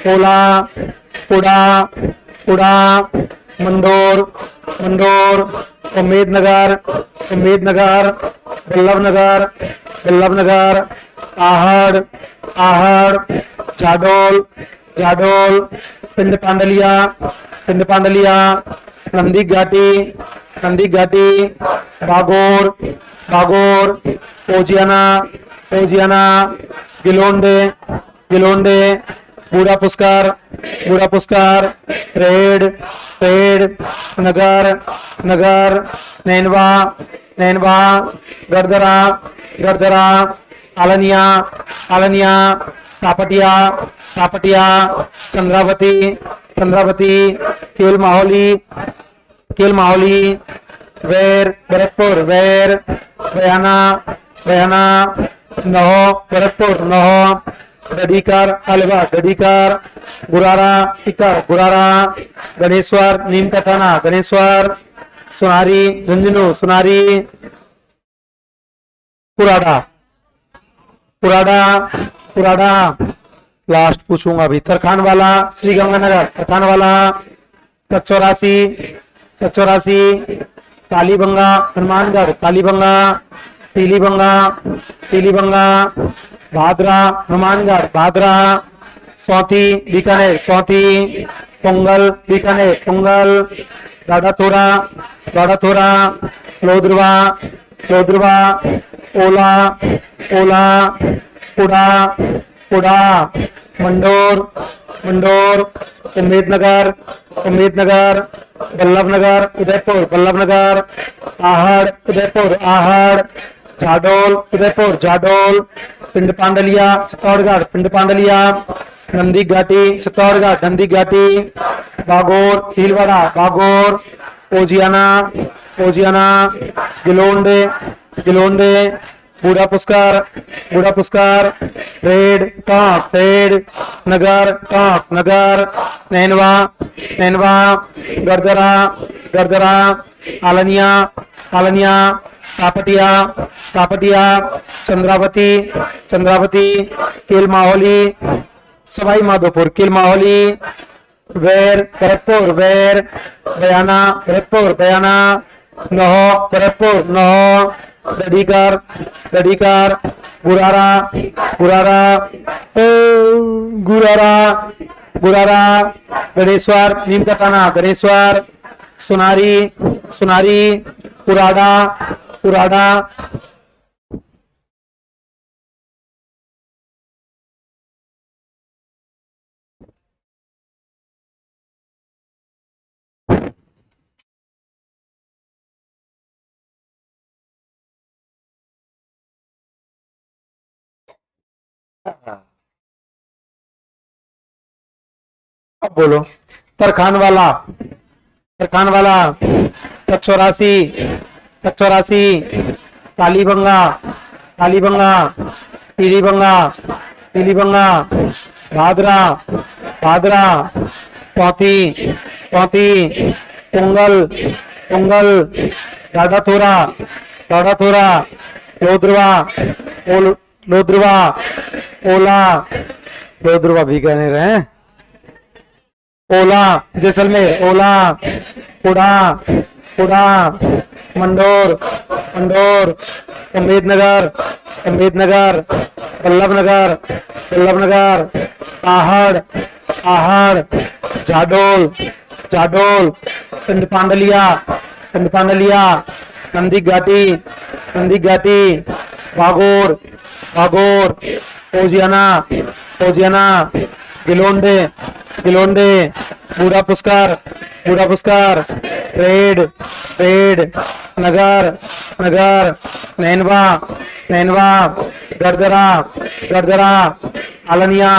पोला, पुड़ा, उड़ा, मंदोर, मंदोर, उम्मेदनगर, उम्मेदनगर, बल्लभनगर, बल्लभनगर, आहड़, आहड़, जाडोल, जाडोल, पिंड पांडलिया, पिंड पांडलिया, नंदी घाटी, नंदी घाटी, बागोर, बागोर, ओजियाना, ओजियाना, गिलोंडे, गिलोंडे, बूढ़ा पुस्कार, बूढ़ा पुस्कार, रेड, रेड, नगर, नगर, नैनवा, नैनवा, गरदरा, गरदरा, आलनिया, आलनिया, तापटिया, तापटिया, चंद्रावती, चंद्रावती, केल माहौली, केल माहौली, वेर, भरतपुर, वेर, बयाना, बयाना, नहो, भरतपुर, नहो, गडीकर, अलवा, गडीकर, गुरारा, सिकर, गुरारा, गणेश्वर, नीम का थाना, गणेश्वर, सुनारी, झुंझुनू, सुनारी, कुराडा, कुराडा, कुराडा, लास्ट पूछूंगा अभी। तरखान वाला, श्री गंगानगर, तरखान वाला, चौरासी, चौरासी, कालीबंगा, हनुमानगढ़, कालीबंगा, पीलीबंगा, पीलीबंगा, भादरा, हनुमानगढ़, भादरा, सौती, बीकानेर, सौती, पोंगल, बीकानेर, पोंगल, डाडाथोरा, डाडाथोरा, लोद्रवा, लोद्रवा, ओला, ओला, पुड़ा, पुड़ा, मंडोर, मंडोर, उम्मेदनगर, उम्मेदनगर, बल्लभनगर, उदयपुर, बल्लभनगर, आहड़, उदयपुर, आहड़, जाडोल, उदयपुर, जाडोल, पिंड पांडलिया, चित्तौड़गढ़, पिंड पांडलिया, नंदी घाटी, चित्तौड़गढ़, नंदी घाटी, बागोर, भीलवाड़ा, बागोर, ओजियाना, ओजियाना, गिलोंडे, गिलोंडे, बूढ़ा पुस्कार, बूढ़ा पुस्कार, रेड, टॉक, रेड, नगर, टॉक, नगर, नैनवा, नैनवा, गरदरा, गरदरा, आलनिया, आलनिया, तापटिया, तापटिया, चंद्रावती, चंद्रावती, केल माहौली, सवाई माधोपुर, केल माहौली, वेर, भरतपुर, वेर, बयाना, भरतपुर, बयाना, नहो, भरतपुर, नहो, गडीकर, गडीकर, गुरारा, गुरारा, गुरारा, गुरारा, गणेश्वर, नीम का थाना, गणेश्वर, सुनारी, सुनारी, कुराडा, कुराडा, अब बोलो। तरखान वाला, तरखान वाला, चौरासी, चौरासी, कालीबंगा, कालीबंगा, पीलीबंगा, पीलीबंगा, भादरा, भादरा, सौती, सौती, पोंगल, पोंगल, डाडाथोरा, डाडाथोरा, लोद्रवा, लोद्रवा, ओला, लोद्रवा बीकानेर है, ओला, जैसलमेर, ओला, पुड़ा, पुड़ा, मंडोर, मंडोर, उम्मेदनगर, उम्मेदनगर, बल्लभनगर, बल्लभनगर, आहड़, आहड़, जाडोल, जाडोल, पिंड पांडलिया, पिंड पांडलिया, नंदी घाटी, नंदी घाटी, बागोर, बागोर, ओजियाना, ओजियाना, गिलोंडे, गिलोंडे, बूढ़ा पुस्कार, बूढ़ा पुस्कार, रेड, रेड, नगर, नगर, नैनवा, नैनवा, गरदरा, गरदरा, आलनिया,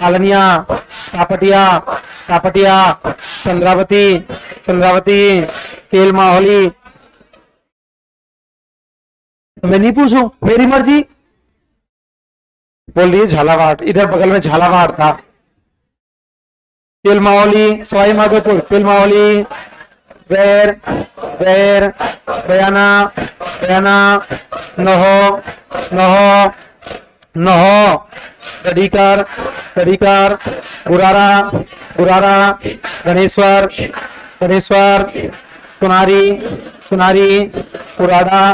आलनिया, तापटिया, तापटिया, चंद्रावती, चंद्रावती, केल माहौली। मैं नहीं पूछूं, मेरी मर्जी। बोल रही है झालावाड़, इधर बगल में झालावाड़ था। केल माहौली, सवाई माधोपुर, केल माहौली, वेर, वेर, बयाना, बयाना, नहो, नहो, नहो, गडीकर, गडीकर, गुरारा, गुरारा, गणेश्वर, गणेश्वर, सुनारी, सुनारी, पुराड़ा,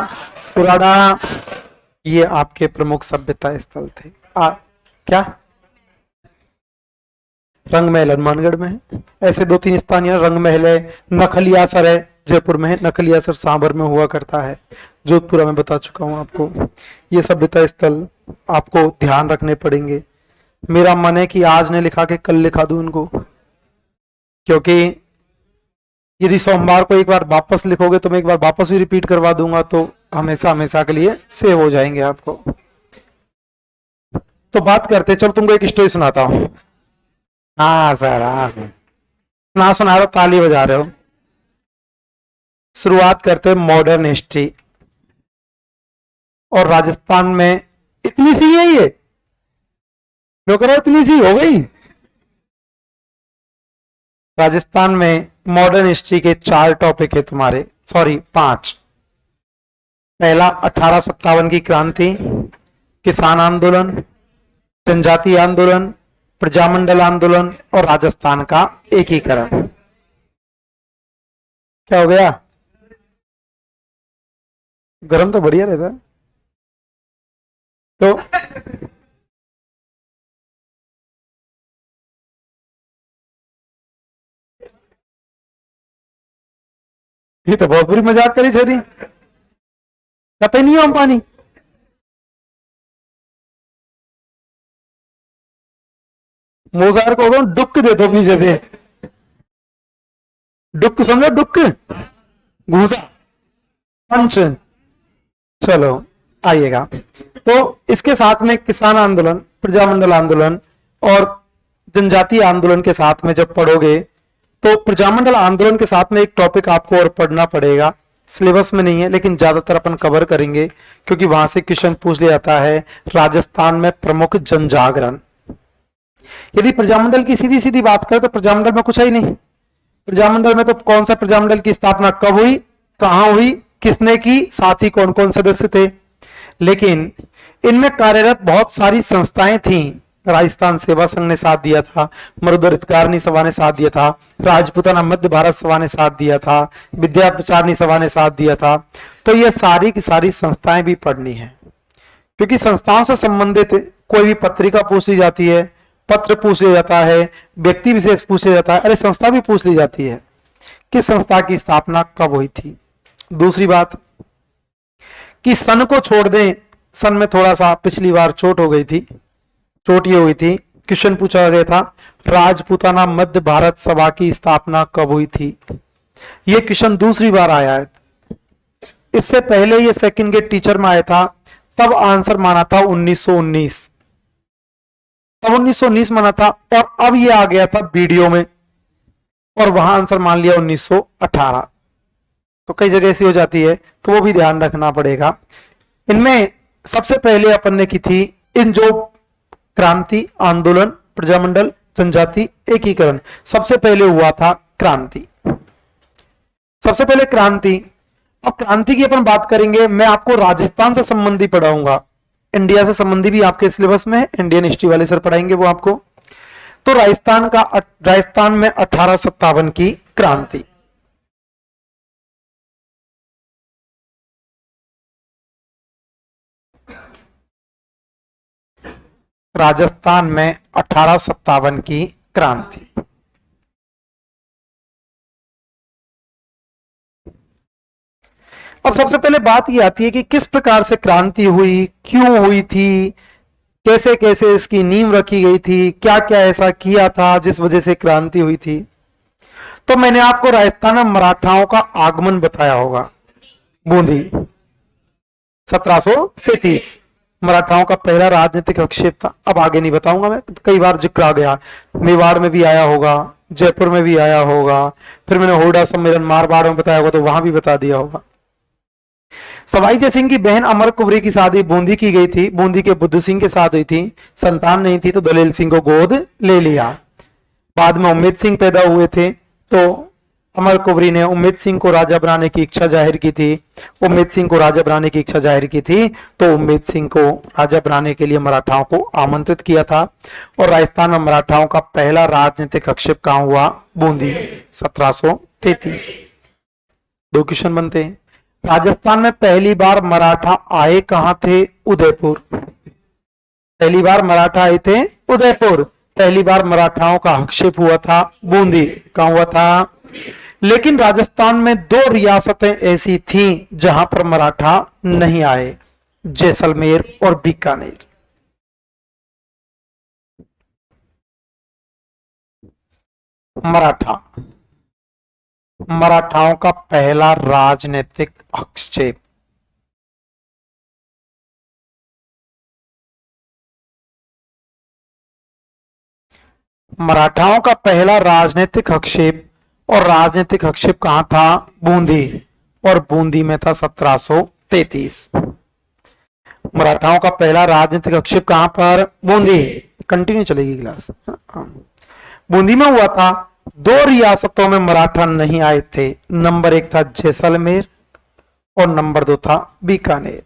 पुराड़ा, ये आपके प्रमुख सभ्यता स्थल थे। क्या रंग महल हनुमानगढ़ में है। ऐसे 2-3 स्थान है, रंग महल है, नखलियासर है जयपुर में है, नखलियासर सांभर में हुआ करता है, जोधपुरा में बता चुका हूं आपको। ये सभ्यता स्थल आपको ध्यान रखने पड़ेंगे। मेरा मन है कि आज ने लिखा के कल लिखा दूं इनको, क्योंकि यदि सोमवार को एक बार वापस लिखोगे तो मैं एक बार वापस भी रिपीट करवा दूंगा, तो हमेशा हमेशा के लिए सेव हो जाएंगे आपको। तो बात करते, चलो तुमको एक स्टोरी सुनाता हूं। हाँ सर, हाँ सर, ना सुना रहे हो, ताली बजा रहे हो। शुरुआत करते हैं मॉडर्न हिस्ट्री। और राजस्थान में इतनी सी है ये, लोग कह इतनी सी हो गई। राजस्थान में मॉडर्न हिस्ट्री के 4 टॉपिक है तुम्हारे, सॉरी 5। पहला 1857 की क्रांति, किसान आंदोलन, जनजातीय आंदोलन, प्रजामंडल आंदोलन और राजस्थान का एकीकरण। क्या हो गया? गरम तो बढ़िया रहता है। तो ये तो बहुत बुरी मजाक करी छोरी, कतई नहीं हम पानी। मोजार को डुक दे दो पीछे से, डुक समझो, डुक घूसा पंच। चलो आइएगा। तो इसके साथ में किसान आंदोलन, प्रजामंडल आंदोलन और जनजातीय आंदोलन के साथ में जब पढ़ोगे तो प्रजामंडल आंदोलन के साथ में एक टॉपिक आपको और पढ़ना पड़ेगा, सिलेबस में नहीं है लेकिन ज्यादातर अपन कवर करेंगे क्योंकि वहां से क्वेश्चन पूछ लिया जाता है। राजस्थान में प्रमुख जनजागरण। यदि प्रजामंडल की सीधी सीधी बात करें तो प्रजामंडल में कुछ है ही नहीं। प्रजामंडल में तो कौन सा प्रजामंडल की स्थापना कब हुई, कहां हुई, किसने की, साथ ही कौन कौन सदस्य थे। लेकिन इनमें कार्यरत बहुत सारी संस्थाएं थीं। राजस्थान सेवा संघ ने साथ दिया था, मरुधर हितकारिणी सभा ने साथ दिया था, राजपूताना मध्य भारत सभा ने साथ दिया था, विद्या प्रचारणी सभा ने साथ दिया था। तो ये सारी की सारी संस्थाएं भी पढ़नी है क्योंकि संस्थाओं से संबंधित कोई भी पत्रिका पूछ ली जाती है, पत्र पूछ लिया जाता है, व्यक्ति विशेष पूछ लिया जाता है, अरे संस्था भी पूछ ली जाती है कि संस्था की स्थापना कब हुई थी। दूसरी बात कि सन को छोड़ दें, सन में थोड़ा सा पिछली बार चोट हो गई थी, चोट ये हुई थी, क्वेश्चन पूछा गया था राजपूताना मध्य भारत सभा की स्थापना कब हुई थी। ये क्वेश्चन दूसरी बार आया है। इससे पहले ये सेकंड गेट टीचर में आया था, तब आंसर माना था 1919, तब 1919 माना था। और अब ये आ गया था वीडियो में और वहां आंसर मान लिया 1918। तो कई जगह ऐसी हो जाती है, तो वो भी ध्यान रखना पड़ेगा। इनमें सबसे पहले अपन ने की थी इन जो क्रांति, आंदोलन, प्रजामंडल, जनजाति एकीकरण, सबसे पहले हुआ था क्रांति। सबसे पहले क्रांति। अब क्रांति की अपन बात करेंगे, मैं आपको राजस्थान से संबंधी पढ़ाऊंगा, इंडिया से संबंधी भी आपके सिलेबस में है, इंडियन हिस्ट्री वाले सर पढ़ाएंगे वो आपको। तो राजस्थान में 1857 की क्रांति। राजस्थान में 1857 की क्रांति। अब सबसे पहले बात यह आती है कि किस प्रकार से क्रांति हुई, क्यों हुई थी, कैसे कैसे इसकी नींव रखी गई थी, क्या क्या ऐसा किया था जिस वजह से क्रांति हुई थी। तो मैंने आपको राजस्थान में मराठाओं का आगमन बताया होगा, बूंदी 1733 मराठाओं का पहला राजनीतिक हस्तक्षेप था। अब आगे नहीं बताऊंगा मैं, कई बार जिक्र आ गया, मेवाड़ में भी आया होगा, जयपुर में भी आया होगा, फिर मैंने होड़ा सम्मेलन मारवाड़ में बताया होगा तो वहां भी बता दिया होगा। सवाई जय सिंह की बहन अमर कुंवरी की शादी बूंदी की गई थी, बूंदी के बुद्ध सिंह के साथ हुई थी, संतान नहीं थी तो दलेल सिंह को गोद ले लिया। बाद में उम्मेद सिंह पैदा हुए थे तो अमर कुबरी ने उम्मीद सिंह को राजा बनाने की इच्छा जाहिर की थी। उम्मीद सिंह को राजा बनाने की इच्छा जाहिर की थी तो उम्मीद सिंह को राजा बनाने के लिए मराठाओं को आमंत्रित किया था। और राजस्थान में मराठाओं का पहला राजनीतिक हस्तक्षेप कहां हुआ? बूंदी, 1733। दो क्वेश्चन बनते हैं। राजस्थान में पहली बार मराठा आए कहां थे? उदयपुर। पहली बार मराठा आए थे उदयपुर। पहली बार मराठाओं का हस्तक्षेप हुआ था बूंदी। कहां हुआ था? लेकिन राजस्थान में दो रियासतें ऐसी थीं जहां पर मराठा नहीं आए, जैसलमेर और बीकानेर। मराठाओं का पहला राजनीतिक हस्तक्षेप। मराठाओं का पहला राजनीतिक हस्तक्षेप, और राजनीतिक हस्तक्षेप कहां था? बूंदी, और बूंदी में था 1733। मराठाओं का पहला राजनीतिक हस्तक्षेप कहां पर? बूंदी। कंटिन्यू चलेगी क्लास। बूंदी में हुआ था। दो रियासतों में मराठा नहीं आए थे। नंबर 1 था जैसलमेर और नंबर 2 था बीकानेर।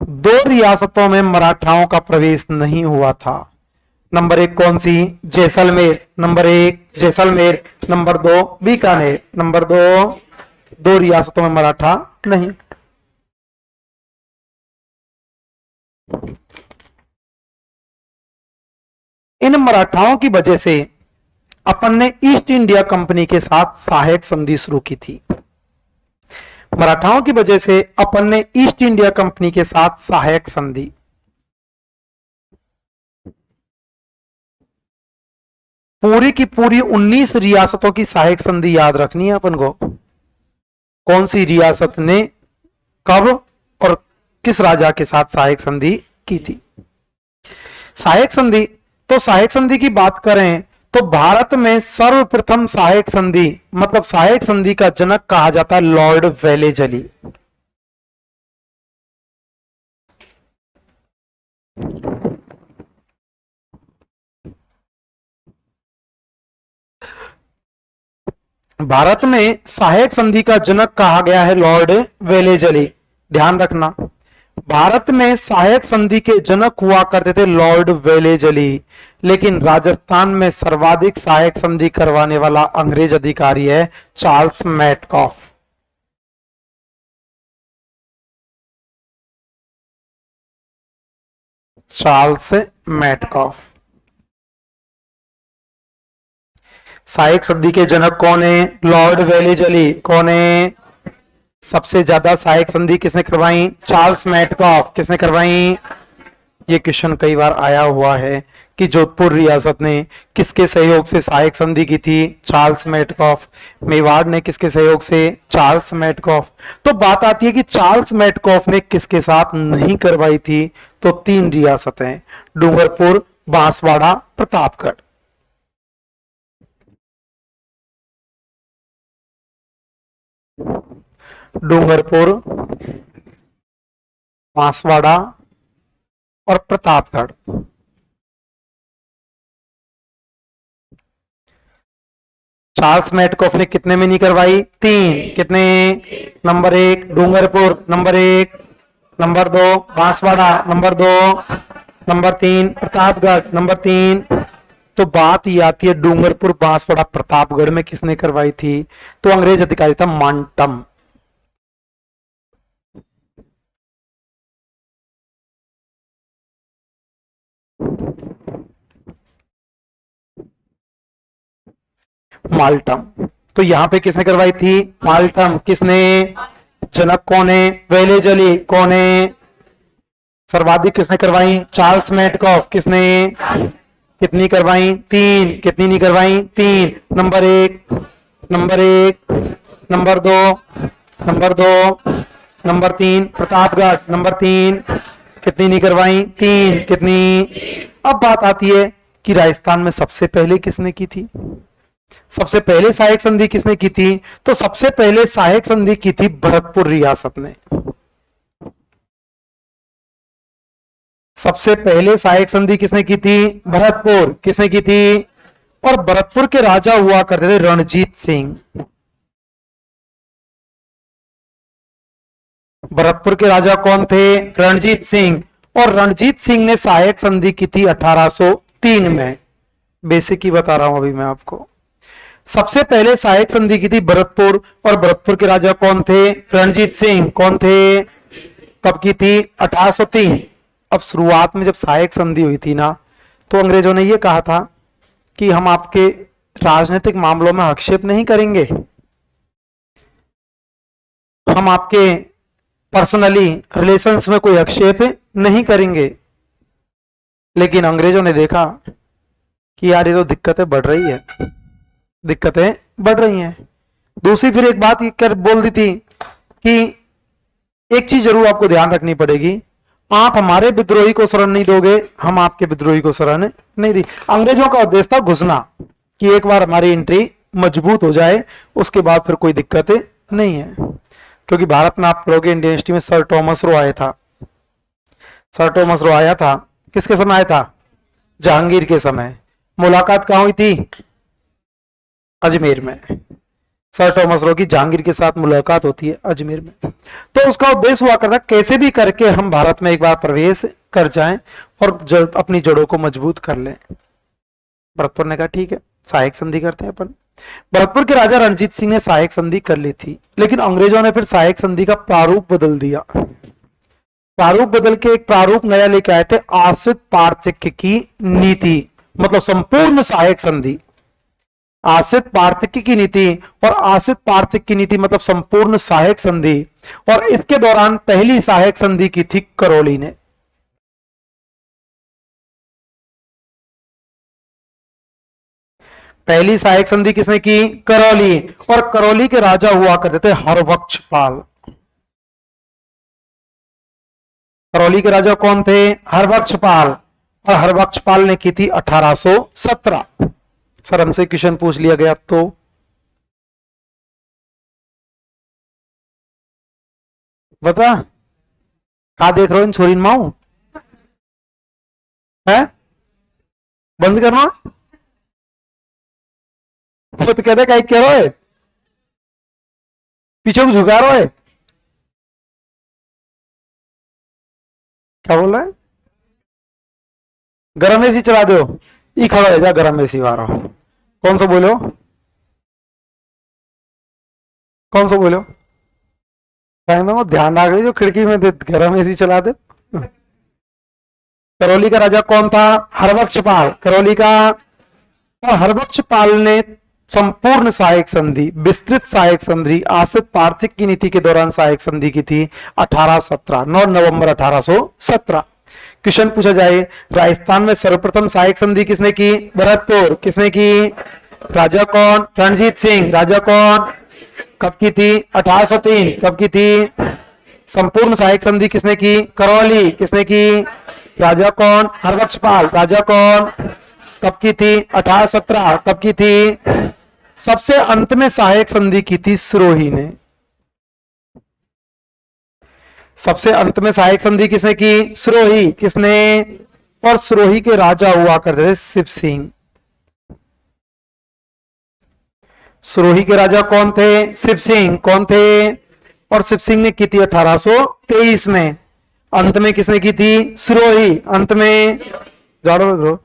दो रियासतों में मराठाओं का प्रवेश नहीं हुआ था। नंबर 1 कौन सी? Jaisalmer. Number 1 Jaisalmer, number 2 Bikaner. Number 2, दो रियासतों में मराठा नहीं। इन मराठाओं की वजह से अपन ने ईस्ट इंडिया कंपनी के साथ सहायक संधि शुरू की थी। मराठाओं की वजह से अपन ने ईस्ट इंडिया कंपनी के साथ सहायक संधि। पूरी की पूरी 19 रियासतों की सहायक संधि याद रखनी है अपन को। कौन सी रियासत ने कब और किस राजा के साथ सहायक संधि की थी? सहायक संधि, तो सहायक संधि की बात करें तो भारत में सर्वप्रथम सहायक संधि, मतलब सहायक संधि का जनक कहा जाता है लॉर्ड वेलेजली। भारत में सहायक संधि का जनक कहा गया है लॉर्ड वेलेजली। ध्यान रखना, भारत में सहायक संधि के जनक हुआ करते थे लॉर्ड वेलेजली, लेकिन राजस्थान में सर्वाधिक सहायक संधि करवाने वाला अंग्रेज अधिकारी है चार्ल्स मैटकॉफ। चार्ल्स मैटकॉफ सहायक संधि के जनक कौन है? Lord Wellesley. कौन है? सबसे ज्यादा सहायक संधि किसने करवाई? Charles Metcalfe. किसने करवाई? ये क्वेश्चन कई बार आया हुआ है कि जोधपुर रियासत ने किसके सहयोग से सहायक संधि की थी? Charles Metcalfe. मेवाड़ ने किसके सहयोग से? Charles Metcalfe. तो बात आती है कि चार्ल्स मैटकॉफ ने किसके साथ नहीं करवाई थी? तो 3 रियासतें, डूंगरपुर, बांसवाड़ा, प्रतापगढ़। डूंगरपुर, बांसवाड़ा और प्रतापगढ़। चार्ल्स मैटकॉफ ने कितने में नहीं करवाई? 3। कितने? Number 1 Dungarpur, number 1, number 2 Banswara, number 2, number 3 Pratapgarh, number 3। तो बात ये आती है डूंगरपुर, बांसवाड़ा, प्रतापगढ़ में किसने करवाई थी? तो अंग्रेज अधिकारी था मांटम। माल्टम। तो यहां पे किसने करवाई थी? माल्टम। किसने? जनक कौन है? वेलेजली। कौन है? सर्वाधिक किसने करवाई? Charles Metcalfe. किसने? कितनी करवाई? 3। कितनी नहीं करवाई? 3। Number 1, number 1, number 2, number 2, number 3 Pratapgarh, number 3। कितनी नहीं करवाई? 3। कितनी? अब बात आती है कि राजस्थान में सबसे पहले किसने की थी? सबसे पहले सहायक संधि किसने की थी? तो सबसे पहले सहायक संधि की थी भरतपुर रियासत ने। सबसे पहले सहायक संधि किसने की थी? भरतपुर। किसने की थी? और भरतपुर के राजा हुआ करते थे रणजीत सिंह। भरतपुर के राजा कौन थे? रणजीत सिंह। और रणजीत सिंह ने सहायक संधि की थी 1803 में। बेसिक ही बता रहा हूं अभी मैं आपको। सबसे पहले सहायक संधि की थी भरतपुर, और भरतपुर के राजा कौन थे? रणजीत सिंह। कौन थे? कब की थी? 1803। अब शुरुआत में जब सहायक संधि हुई थी ना, तो अंग्रेजों ने यह कहा था कि हम आपके राजनीतिक मामलों में हस्तक्षेप नहीं करेंगे, हम आपके पर्सनली रिलेशंस में कोई हस्तक्षेप नहीं करेंगे। लेकिन अंग्रेजों ने देखा कि यार ये तो दिक्कतें बढ़ रही है, दिक्कतें बढ़ रही हैं। दूसरी फिर एक बात कर बोल दी थी कि एक चीज जरूर आपको ध्यान रखनी पड़ेगी, आप हमारे विद्रोही को शरण नहीं दोगे, हम आपके विद्रोही को शरण नहीं दी। अंग्रेजों का उद्देश्य था घुसना, कि एक बार हमारी एंट्री मजबूत हो जाए, उसके बाद फिर कोई दिक्कत नहीं है। क्योंकि भारत में आप पढ़ोगे इंडियन हिस्ट्री में सर थॉमस रो आया था। सर थॉमस रो आया था, किसके समय आया था? जहांगीर के समय। मुलाकात कहां हुई थी? अजमेर में। सर थॉमस रो की जहांगीर के साथ मुलाकात होती है अजमेर में। तो उसका उद्देश्य हुआ करता कैसे भी करके हम भारत में एक बार प्रवेश कर जाएं और अपनी जड़ों को मजबूत कर लें। भरतपुर ने कहा ठीक है, सहायक संधि करते हैं अपन। भरतपुर के राजा रणजीत सिंह ने सहायक संधि कर ली थी, लेकिन अंग्रेजों ने फिर सहायक संधि का प्रारूप बदल दिया। प्रारूप बदल के एक प्रारूप नया लेके आए थे, आश्रित पार्थक्य की नीति, मतलब संपूर्ण सहायक संधि। आश्रित पार्थक्य की नीति और आश्रित पार्थक्य की नीति मतलब संपूर्ण सहायक संधि। और इसके दौरान पहली सहायक संधि की थी करौली ने। पहली सहायक संधि किसने की? करौली। और करौली के राजा हुआ करते थे हरबख्शपाल। करौली के राजा कौन थे? हरबख्शपाल। और हरबख्शपाल ने की थी 1817। सर हमसे क्वेश्चन पूछ लिया गया तो बता, कहा देख रहे हो इन छोरी माऊ है? बंद करना। वो तो कहते कहीं कह रहे पीछे को झुका रहे, क्या बोल रहा है? गरम एसी चला दो, ई खड़ा है जा गरम एसी वाला। कौन सा बोलो? कौन सा बोलो? ध्यान रख जो खिड़की में गरम एसी चला दे। करौली का राजा कौन था? हरबख्शपाल। करौली का। और हरबख्शपाल ने संपूर्ण सहायक संधि, विस्तृत सहायक संधि, आश्रित पार्थक्य की नीति के दौरान सहायक संधि की थी 1817, 9 नवंबर 1817। क्वेश्चन पूछा जाए, राजस्थान में सर्वप्रथम सहायक संधि किसने की? भरतपुर। किसने की? राजा कौन? रणजीत सिंह। राजा कौन? कब की थी? 1803। कब की थी? संपूर्ण सहायक संधि किसने की? करौली। किसने की? राजा कौन? हरबख्शपाल। राजा कौन? कब की थी? 1817। कब की थी? सबसे अंत में सहायक संधि की थी सिरोही ने। सबसे अंत में सहायक संधि किसने की? सिरोही। किसने? और सिरोही के राजा हुआ करते थे शिव सिंह। सिरोही के राजा कौन थे? शिव सिंह। कौन थे? और शिव सिंह ने की थी 1823 में। अंत में किसने की थी? सिरोही। अंत में जाड़ो,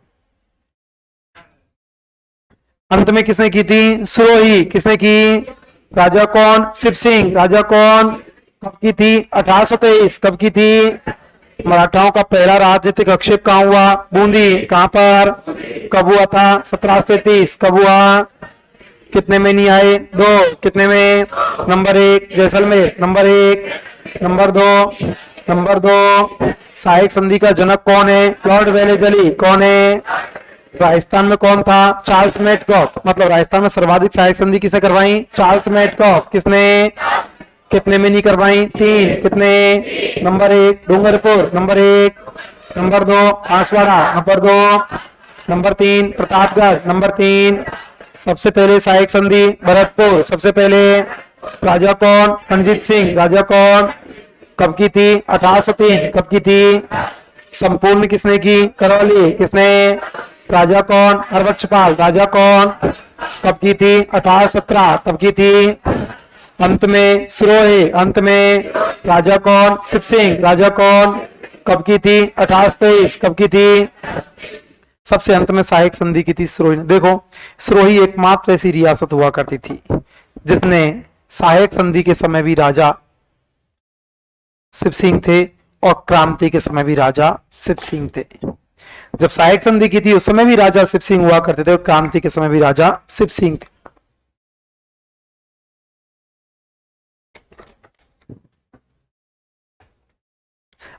अंत में किसने की थी? सिरोही। किसने की? राजा कौन? शिव सिंह। राजा कौन? कब की थी? 1823। कब की थी? मराठाओं का पहला राजनीतिक आक्षेप कहां हुआ? बूंदी। कहां पर? कब हुआ था? 1733। कब हुआ? कितने में नहीं आए? 2। कितने में? Number 1 Jaisalmer. Number 1। Number 2। Number 2 सहायक संधि का जनक कौन है? Lord Wellesley. कौन है? राजस्थान में कौन था? Charles Metcalfe. मतलब राजस्थान में सर्वाधिक सहायक संधि किसने करवाई? Charles Metcalfe. किसने? कितने में नहीं करवाई? 3। कितने? Number 1 Dungarpur. Number 1। Number 2 Banswara. Number 2। Number 3 Pratapgarh. Number 3 सबसे पहले सहायक संधि भरतपुर। सबसे पहले राजा कौन? रणजीत सिंह। राजा कौन? कब की थी? 1803। कब की थी? संपूर्ण किसने की? करौली। किसने? राजा कौन? हरबक्षपाल। राजा कौन? कब की थी? 1817। कब की थी? अंत में सिरोही। अंत में राजा कौन? शिव सिंह। राजा कौन? कब की थी? 1823। कब की थी? सबसे अंत में सहायक संधि की थी सिरोही ने। देखो, सिरोही एकमात्र ऐसी रियासत हुआ करती थी जिसने सहायक संधि के समय भी राजा शिव सिंह थे और क्रांति के समय भी राजा शिव सिंह थे। जब सहायक संधि की थी उस समय भी राजा शिव सिंह हुआ करते थे और क्रांति के समय भी राजा शिव सिंह थे।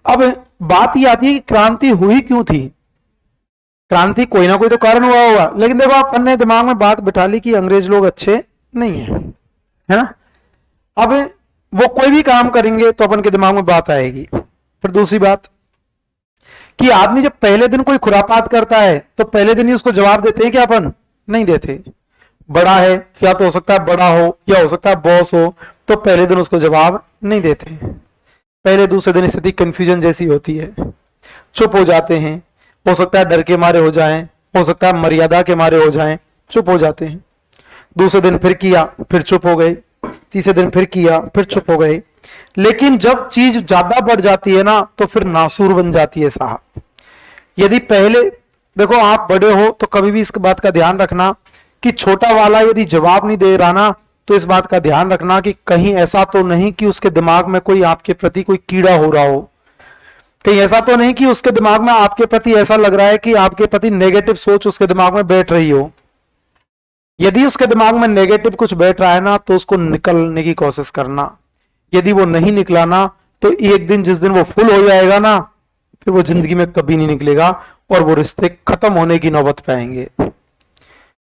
अब बात यह आती है कि क्रांति हुई क्यों थी? क्रांति कोई ना कोई तो कारण हुआ होगा, लेकिन देखो आप अपने दिमाग में बात बिठा ली कि अंग्रेज लोग अच्छे नहीं है, है ना। अब वो कोई भी काम करेंगे तो अपन के दिमाग में बात आएगी। फिर दूसरी बात कि आदमी जब पहले दिन कोई खुरापात करता है तो पहले दिन ही उसको जवाब देते हैं कि अपन नहीं देते। बड़ा है या तो हो सकता है बड़ा हो या हो सकता है बॉस हो, तो पहले दिन उसको जवाब नहीं देते। पहले दूसरे दिन स्थिति कंफ्यूजन जैसी होती है, चुप हो जाते हैं। हो सकता है डर के मारे हो जाएं, हो सकता है मर्यादा के मारे हो जाएं, चुप हो जाते हैं। दूसरे दिन फिर किया, फिर चुप हो गए। तीसरे दिन फिर किया, फिर चुप हो गए। लेकिन जब चीज ज्यादा बढ़ जाती है ना तो फिर नासूर बन जाती है साहब। यदि पहले देखो आप बड़े हो तो कभी भी इस बात का ध्यान रखना कि छोटा वाला यदि जवाब नहीं दे रहा ना तो इस बात का ध्यान रखना कि कहीं ऐसा तो नहीं कि उसके दिमाग में कोई आपके प्रति कोई कीड़ा हो रहा हो। कहीं ऐसा तो नहीं कि उसके दिमाग में आपके प्रति ऐसा लग रहा है कि आपके प्रति नेगेटिव सोच उसके दिमाग में बैठ रही हो। यदि उसके दिमाग में नेगेटिव कुछ बैठ रहा है ना तो उसको निकलने की कोशिश करना। यदि वो नहीं निकला ना तो एक दिन जिस दिन वो फुल हो जाएगा ना फिर वो जिंदगी में कभी नहीं निकलेगा और वो रिश्ते खत्म होने की नौबत पे आएंगे,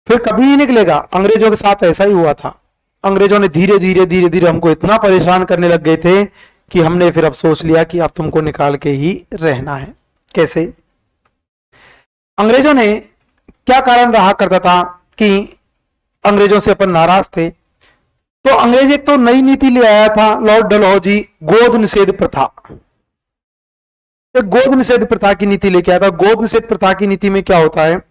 फिर कभी नहीं निकलेगा। अंग्रेजों के साथ ऐसा ही हुआ था। अंग्रेजों ने धीरे धीरे धीरे धीरे हमको इतना परेशान करने लग गए थे कि हमने फिर अब सोच लिया कि अब तुमको निकाल के ही रहना है। कैसे? अंग्रेजों ने क्या कारण रहा करता था कि अंग्रेजों से अपन नाराज थे, तो अंग्रेज एक तो नई नीति ले आया था लॉर्ड डलहौजी, गोद निषेध प्रथा। एक गोद निषेध प्रथा की नीति लेके आया था। गोद निषेध प्रथा की नीति में क्या होता है?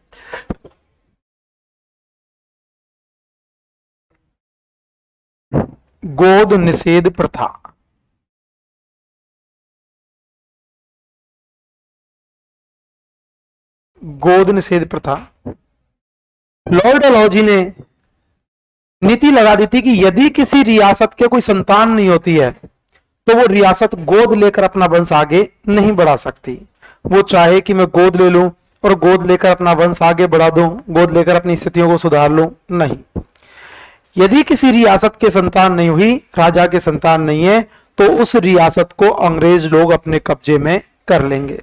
गोद निषेध प्रथा, गोद निषेध प्रथा लॉर्ड डलहौजी ने नीति लगा दी थी कि यदि किसी रियासत के कोई संतान नहीं होती है तो वो रियासत गोद लेकर अपना वंश आगे नहीं बढ़ा सकती। वो चाहे कि मैं गोद ले लूं और गोद लेकर अपना वंश आगे बढ़ा दूं, गोद लेकर अपनी स्थितियों को सुधार लूं, नहीं। यदि किसी रियासत के संतान नहीं हुई, राजा के संतान नहीं है, तो उस रियासत को अंग्रेज लोग अपने कब्जे में कर लेंगे।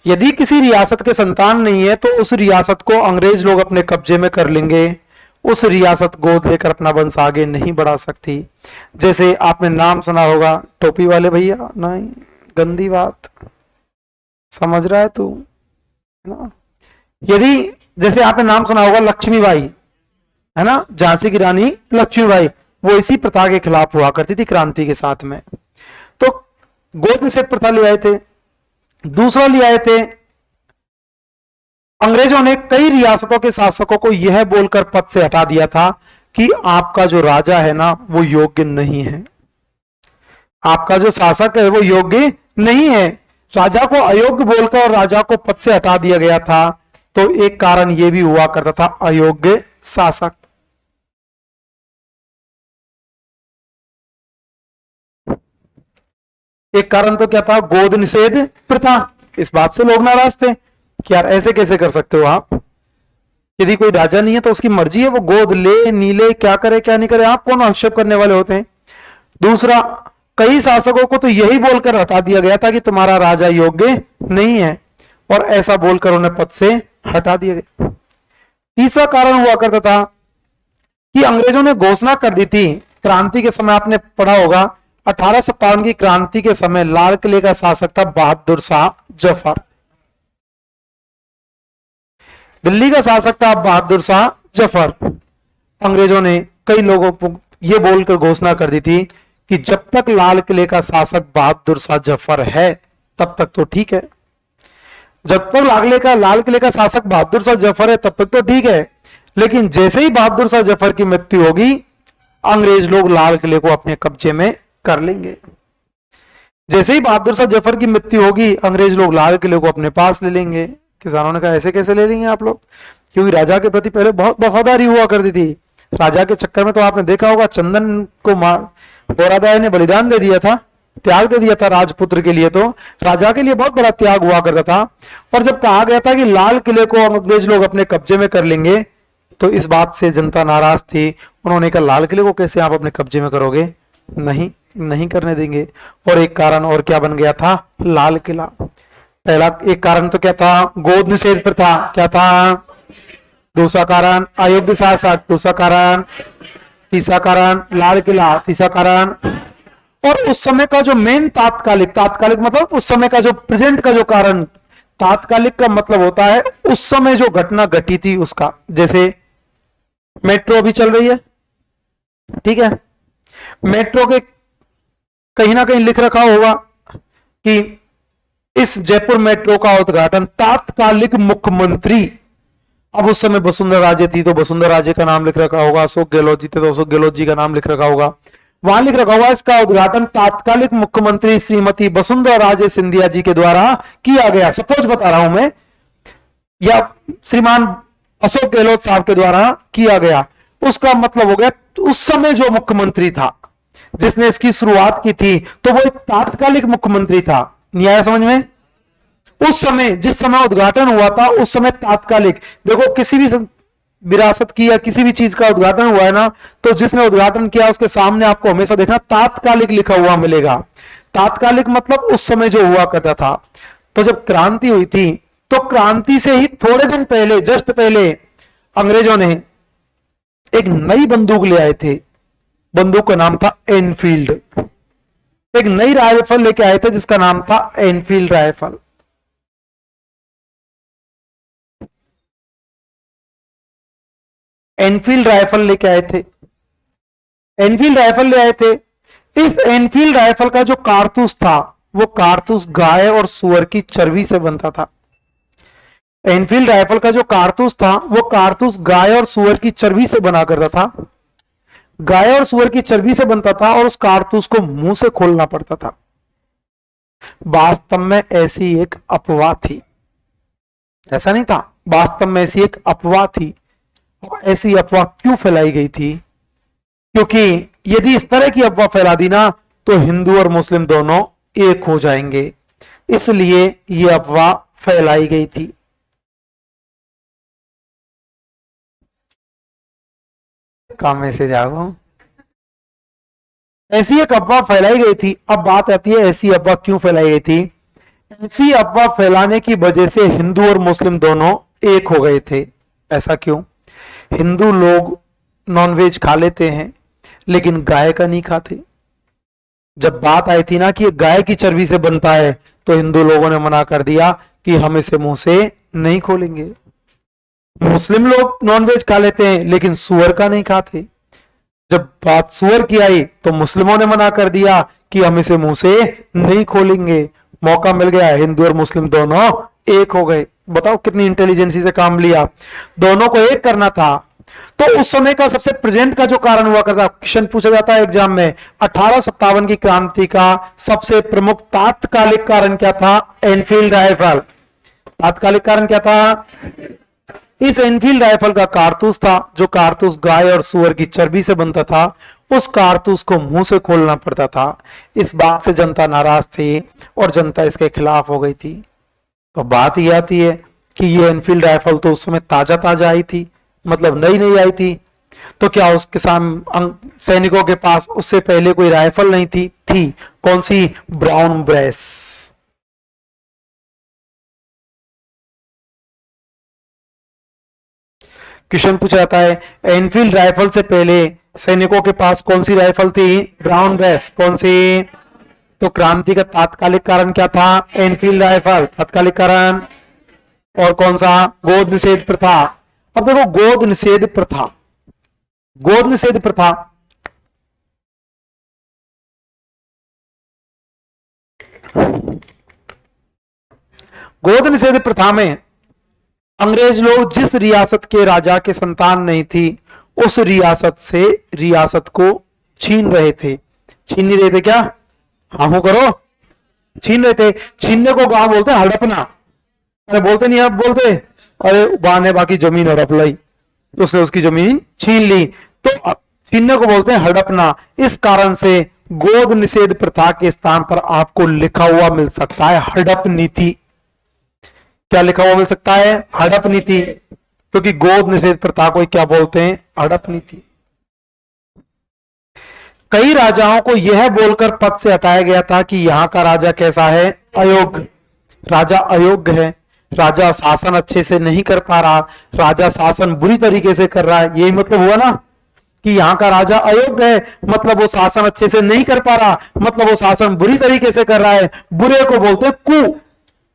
यदि किसी रियासत के संतान नहीं है तो उस रियासत को अंग्रेज लोग अपने कब्जे में कर लेंगे। उस रियासत गोद लेकर अपना वंश आगे नहीं बढ़ा सकती। जैसे आपने नाम सुना होगा टोपी वाले भैया, नहीं गंदी बात समझ रहा है तू, है ना। यदि जैसे आपने नाम सुना होगा लक्ष्मीबाई, है ना, झांसी की रानी लक्ष्मीबाई, वो इसी प्रथा के खिलाफ हुआ करती थी क्रांति के साथ में। तो गोद निषेध प्रथा ले आए थे। दूसरा ले आए थे, अंग्रेजों ने कई रियासतों के शासकों को यह बोलकर पद से हटा दिया था कि आपका जो राजा है ना वो योग्य नहीं है, आपका जो शासक है वो योग्य नहीं है। राजा को अयोग्य बोलकर राजा को पद से हटा दिया गया था। तो एक कारण यह भी हुआ करता था अयोग्य शासक। एक कारण तो क्या था? गोद निषेध प्रथा। इस बात से लोग नाराज थे कि यार ऐसे कैसे कर सकते हो आप, यदि कोई राजा नहीं है तो उसकी मर्जी है वो गोद ले नहीं ले, क्या करे क्या नहीं करे, आप कौन आक्षेप करने वाले होते हैं। दूसरा, कई शासकों को तो यही बोलकर हटा दिया गया था कि तुम्हारा राजा योग्य नहीं है, और ऐसा बोलकर उन्हें पद से हटा दिया गया। तीसरा कारण हुआ करता था कि अंग्रेजों ने घोषणा कर दी थी क्रांति के समय, आपने पढ़ा होगा 1857 की क्रांति के समय लाल किले का शासक था बहादुर शाह जफर। दिल्ली का शासक था बहादुर शाह जफर। अंग्रेजों ने कई लोगों को यह बोलकर घोषणा कर दी थी कि जब तक लाल किले का शासक बहादुर शाह जफर है तब तक तो ठीक है, जब तक लाल किले का शासक बहादुर शाह जफर है तब तक तो ठीक है, लेकिन जैसे ही बहादुर शाह जफर की मृत्यु होगी अंग्रेज लोग लाल किले को अपने कब्जे में कर लेंगे। जैसे ही बहादुर शाह जफर की मृत्यु होगी अंग्रेज लोग लाल किले को अपने पास ले लेंगे। किसानों ने कहा ऐसे कैसे ले लेंगे आप लोग, क्योंकि राजा के प्रति पहले बहुत वफादारी हुआ करती थी। राजा के चक्कर में तो आपने देखा होगा चंदन को गौरादाय ने बलिदान दे दिया था, त्याग दे दिया था राजपुत्र के लिए, तो राजा के लिए बहुत बड़ा त्याग हुआ करता था। और जब कहा गया था कि लाल किले को अंग्रेज लोग अपने कब्जे में कर लेंगे तो इस बात से जनता नाराज थी। उन्होंने कहा लाल किले को कैसे आप अपने कब्जे में करोगे, नहीं करने देंगे। और एक कारण और क्या बन गया था, लाल किला। पहला एक कारण तो क्या था, गोद निषेध प्रथा, क्या था, दूसरा कारण अयोग्य शासक, दूसरा कारण, तीसरा कारण लाल किला, तीसरा कारण। और उस समय का जो मेन तात्कालिक मतलब उस समय का जो प्रेजेंट का जो कारण, तात्कालिक का मतलब होता है उस समय जो घटना घटी थी उसका। जैसे मेट्रो अभी चल रही है, ठीक है, मेट्रो के कहीं ना कहीं लिख रखा होगा कि इस जयपुर मेट्रो का उद्घाटन तात्कालिक मुख्यमंत्री, अब उस समय वसुंधरा राजे थी तो वसुंधरा राजे का नाम लिख रखा होगा, अशोक गहलोत जी थे तो अशोक गहलोत जी का नाम लिख रखा होगा, वहां लिख रखा होगा इसका उद्घाटन तात्कालिक मुख्यमंत्री श्रीमती वसुंधरा राजे सिंधिया जी के द्वारा किया गया। सपोज बता रहा हूं मैं, या श्रीमान अशोक गहलोत साहब के द्वारा किया गया। उसका मतलब हो गया उस समय जो मुख्यमंत्री था जिसने इसकी शुरुआत की थी तो वो एक तात्कालिक मुख्यमंत्री था। नहीं आया समझ में? उस समय जिस समय उद्घाटन हुआ था उस समय तात्कालिक, देखो किसी भी विरासत की या किसी भी चीज का उद्घाटन हुआ है ना, तो जिसने उद्घाटन किया उसके सामने आपको हमेशा देखना तात्कालिक लिखा हुआ मिलेगा। तात्कालिक मतलब उस समय जो हुआ करता था। तो जब क्रांति हुई थी तो क्रांति से ही थोड़े दिन पहले, जस्ट पहले, अंग्रेजों ने एक नई बंदूक ले आए थे। बंदूक का नाम था एनफील्ड। एक नई राइफल लेके आए थे जिसका नाम था एनफील्ड राइफल। एनफील्ड राइफल लेके आए थे, एनफील्ड राइफल ले आए थे। इस एनफील्ड राइफल का जो कारतूस था वो कारतूस गाय और सुअर की चर्बी से बनता था। एनफील्ड राइफल का जो कारतूस था वो कारतूस गाय और सुअर की चर्बी से बना करता था, गाय और सुअर की चर्बी से बनता था और उस कारतूस को मुंह से खोलना पड़ता था। वास्तव में ऐसी एक अफवाह थी, ऐसा नहीं था, वास्तव में ऐसी एक अफवाह थी। ऐसी अफवाह क्यों फैलाई गई थी? क्योंकि यदि इस तरह की अफवाह फैला दी ना तो हिंदू और मुस्लिम दोनों एक हो जाएंगे, इसलिए यह अफवाह फैलाई गई थी। काम में से जागो, ऐसी एक अफवाह फैलाई गई थी। अब बात आती है ऐसी अफवाह क्यों फैलाई गई थी? ऐसी अफवाह फैलाने की वजह से हिंदू और मुस्लिम दोनों एक हो गए थे। ऐसा क्यों? हिंदू लोग नॉनवेज खा लेते हैं लेकिन गाय का नहीं खाते। जब बात आई थी ना कि गाय की चर्बी से बनता है तो हिंदू लोगों ने मना कर दिया कि हम इसे मुंह से नहीं खोलेंगे। मुस्लिम लोग नॉनवेज खा लेते हैं लेकिन सुअर का नहीं खाते। जब बात सुअर की आई तो मुस्लिमों ने मना कर दिया कि हम इसे मुंह से नहीं खोलेंगे। मौका मिल गया, हिंदू और मुस्लिम दोनों एक हो गए। बताओ कितनी इंटेलिजेंसी से काम लिया, दोनों को एक करना था। तो उस समय का सबसे प्रेजेंट का जो कारण हुआ करता, क्वेश्चन पूछा जाता है एग्जाम में, 1857 की क्रांति का सबसे प्रमुख तात्कालिक कारण क्या था? Enfield rifle. तात्कालिक कारण क्या था? इस एनफील्ड राइफल का कारतूस था, जो कारतूस गाय और सुअर की चर्बी से बनता था। उस कारतूस को मुंह से खोलना पड़ता था। इस बात से जनता नाराज थी और जनता इसके खिलाफ हो गई थी। तो बात यह आती है कि ये एनफील्ड राइफल तो उस समय ताजा ताजा आई थी, मतलब नई नई आई थी। तो क्या उस किसान सैनिकों के पास उससे पहले कोई राइफल नहीं थी? थी। कौन सी? Brown brace. क्वेश्चन पूछा जाता है एनफील्ड राइफल से पहले सैनिकों के पास कौन सी राइफल थी? Brown brace. कौन सी? तो क्रांति का तात्कालिक कारण क्या था? एनफील्ड राइफल, तात्कालिक कारण। और कौन सा? गोद निषेध प्रथा। अब देखो गोद निषेध प्रथा, गोद निषेध प्रथा गोद निषेध प्रथा में अंग्रेज लोग जिस रियासत के राजा के संतान नहीं थी उस रियासत से रियासत को छीन रहे थे। छीन नहीं रहे थे क्या? हाँ करो, छीन रहे थे। छीनने को गांव बोलते हैं हड़पना। अरे बोलते नहीं, अब बोलते अरे बाने बाकी जमीन हड़प लाई, उसने उसकी जमीन छीन ली, तो छीनने को बोलते हैं हड़पना। इस कारण से गोद निषेध प्रथा के स्थान पर आपको लिखा हुआ मिल सकता है हड़प नीति। क्या लिखा हुआ मिल सकता है? हड़प नीति। क्योंकि गोद निषेध प्रथा को क्या बोलते हैं? हड़प नीति। कई राजाओं को यह बोलकर पद से हटाया गया था कि यहां का राजा कैसा है? अयोग्य। राजा अयोग्य है, राजा शासन अच्छे से नहीं कर पा रहा, राजा शासन बुरी तरीके से कर रहा है। यही मतलब हुआ ना कि यहाँ का राजा अयोग्य है, मतलब वो शासन अच्छे से नहीं कर पा रहा, मतलब वो शासन बुरी तरीके से कर रहा है। बुरे को बोलते हैं कु।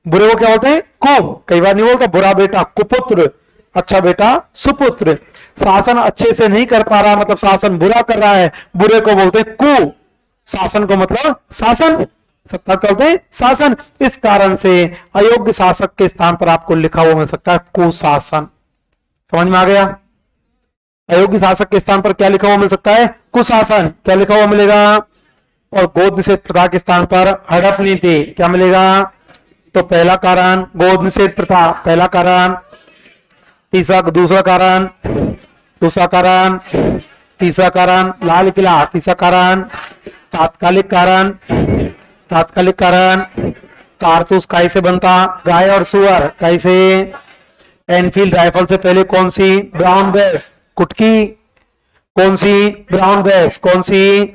बुरे को क्या बोलते हैं? कु। कई बार नहीं बोलता बुरा बेटा कुपुत्र, अच्छा बेटा सुपुत्र। शासन अच्छे से नहीं कर पा रहा मतलब शासन बुरा कर रहा है, बुरे को बोलते हैं कु। शासन को मतलब शासन, सत्ता को बोलते हैं शासन। इस कारण से अयोग्य शासक के स्थान पर आपको लिखा हुआ मिल सकता है कुशासन। समझ में आ गया? अयोग्य शासक के स्थान पर क्या लिखा हुआ मिल सकता है? कुशासन। क्या लिखा हुआ मिलेगा? और गोद निषेध प्रथा के स्थान पर हड़प नीति क्या मिलेगा? तो पहला कारण गोद निषेध प्रथा, पहला कारण। दूसरा कारण, दूसरा कारण, तीसरा कारण लाल किला, तीसरा कारण तात्कालिक कारण, तात्कालिक कारण कारतूस काय से बनता? गाय और सुअर। कैसे? एनफील्ड राइफल से पहले कौन सी? Brown base. कुटकी कौन सी? Brown base. कौन सी?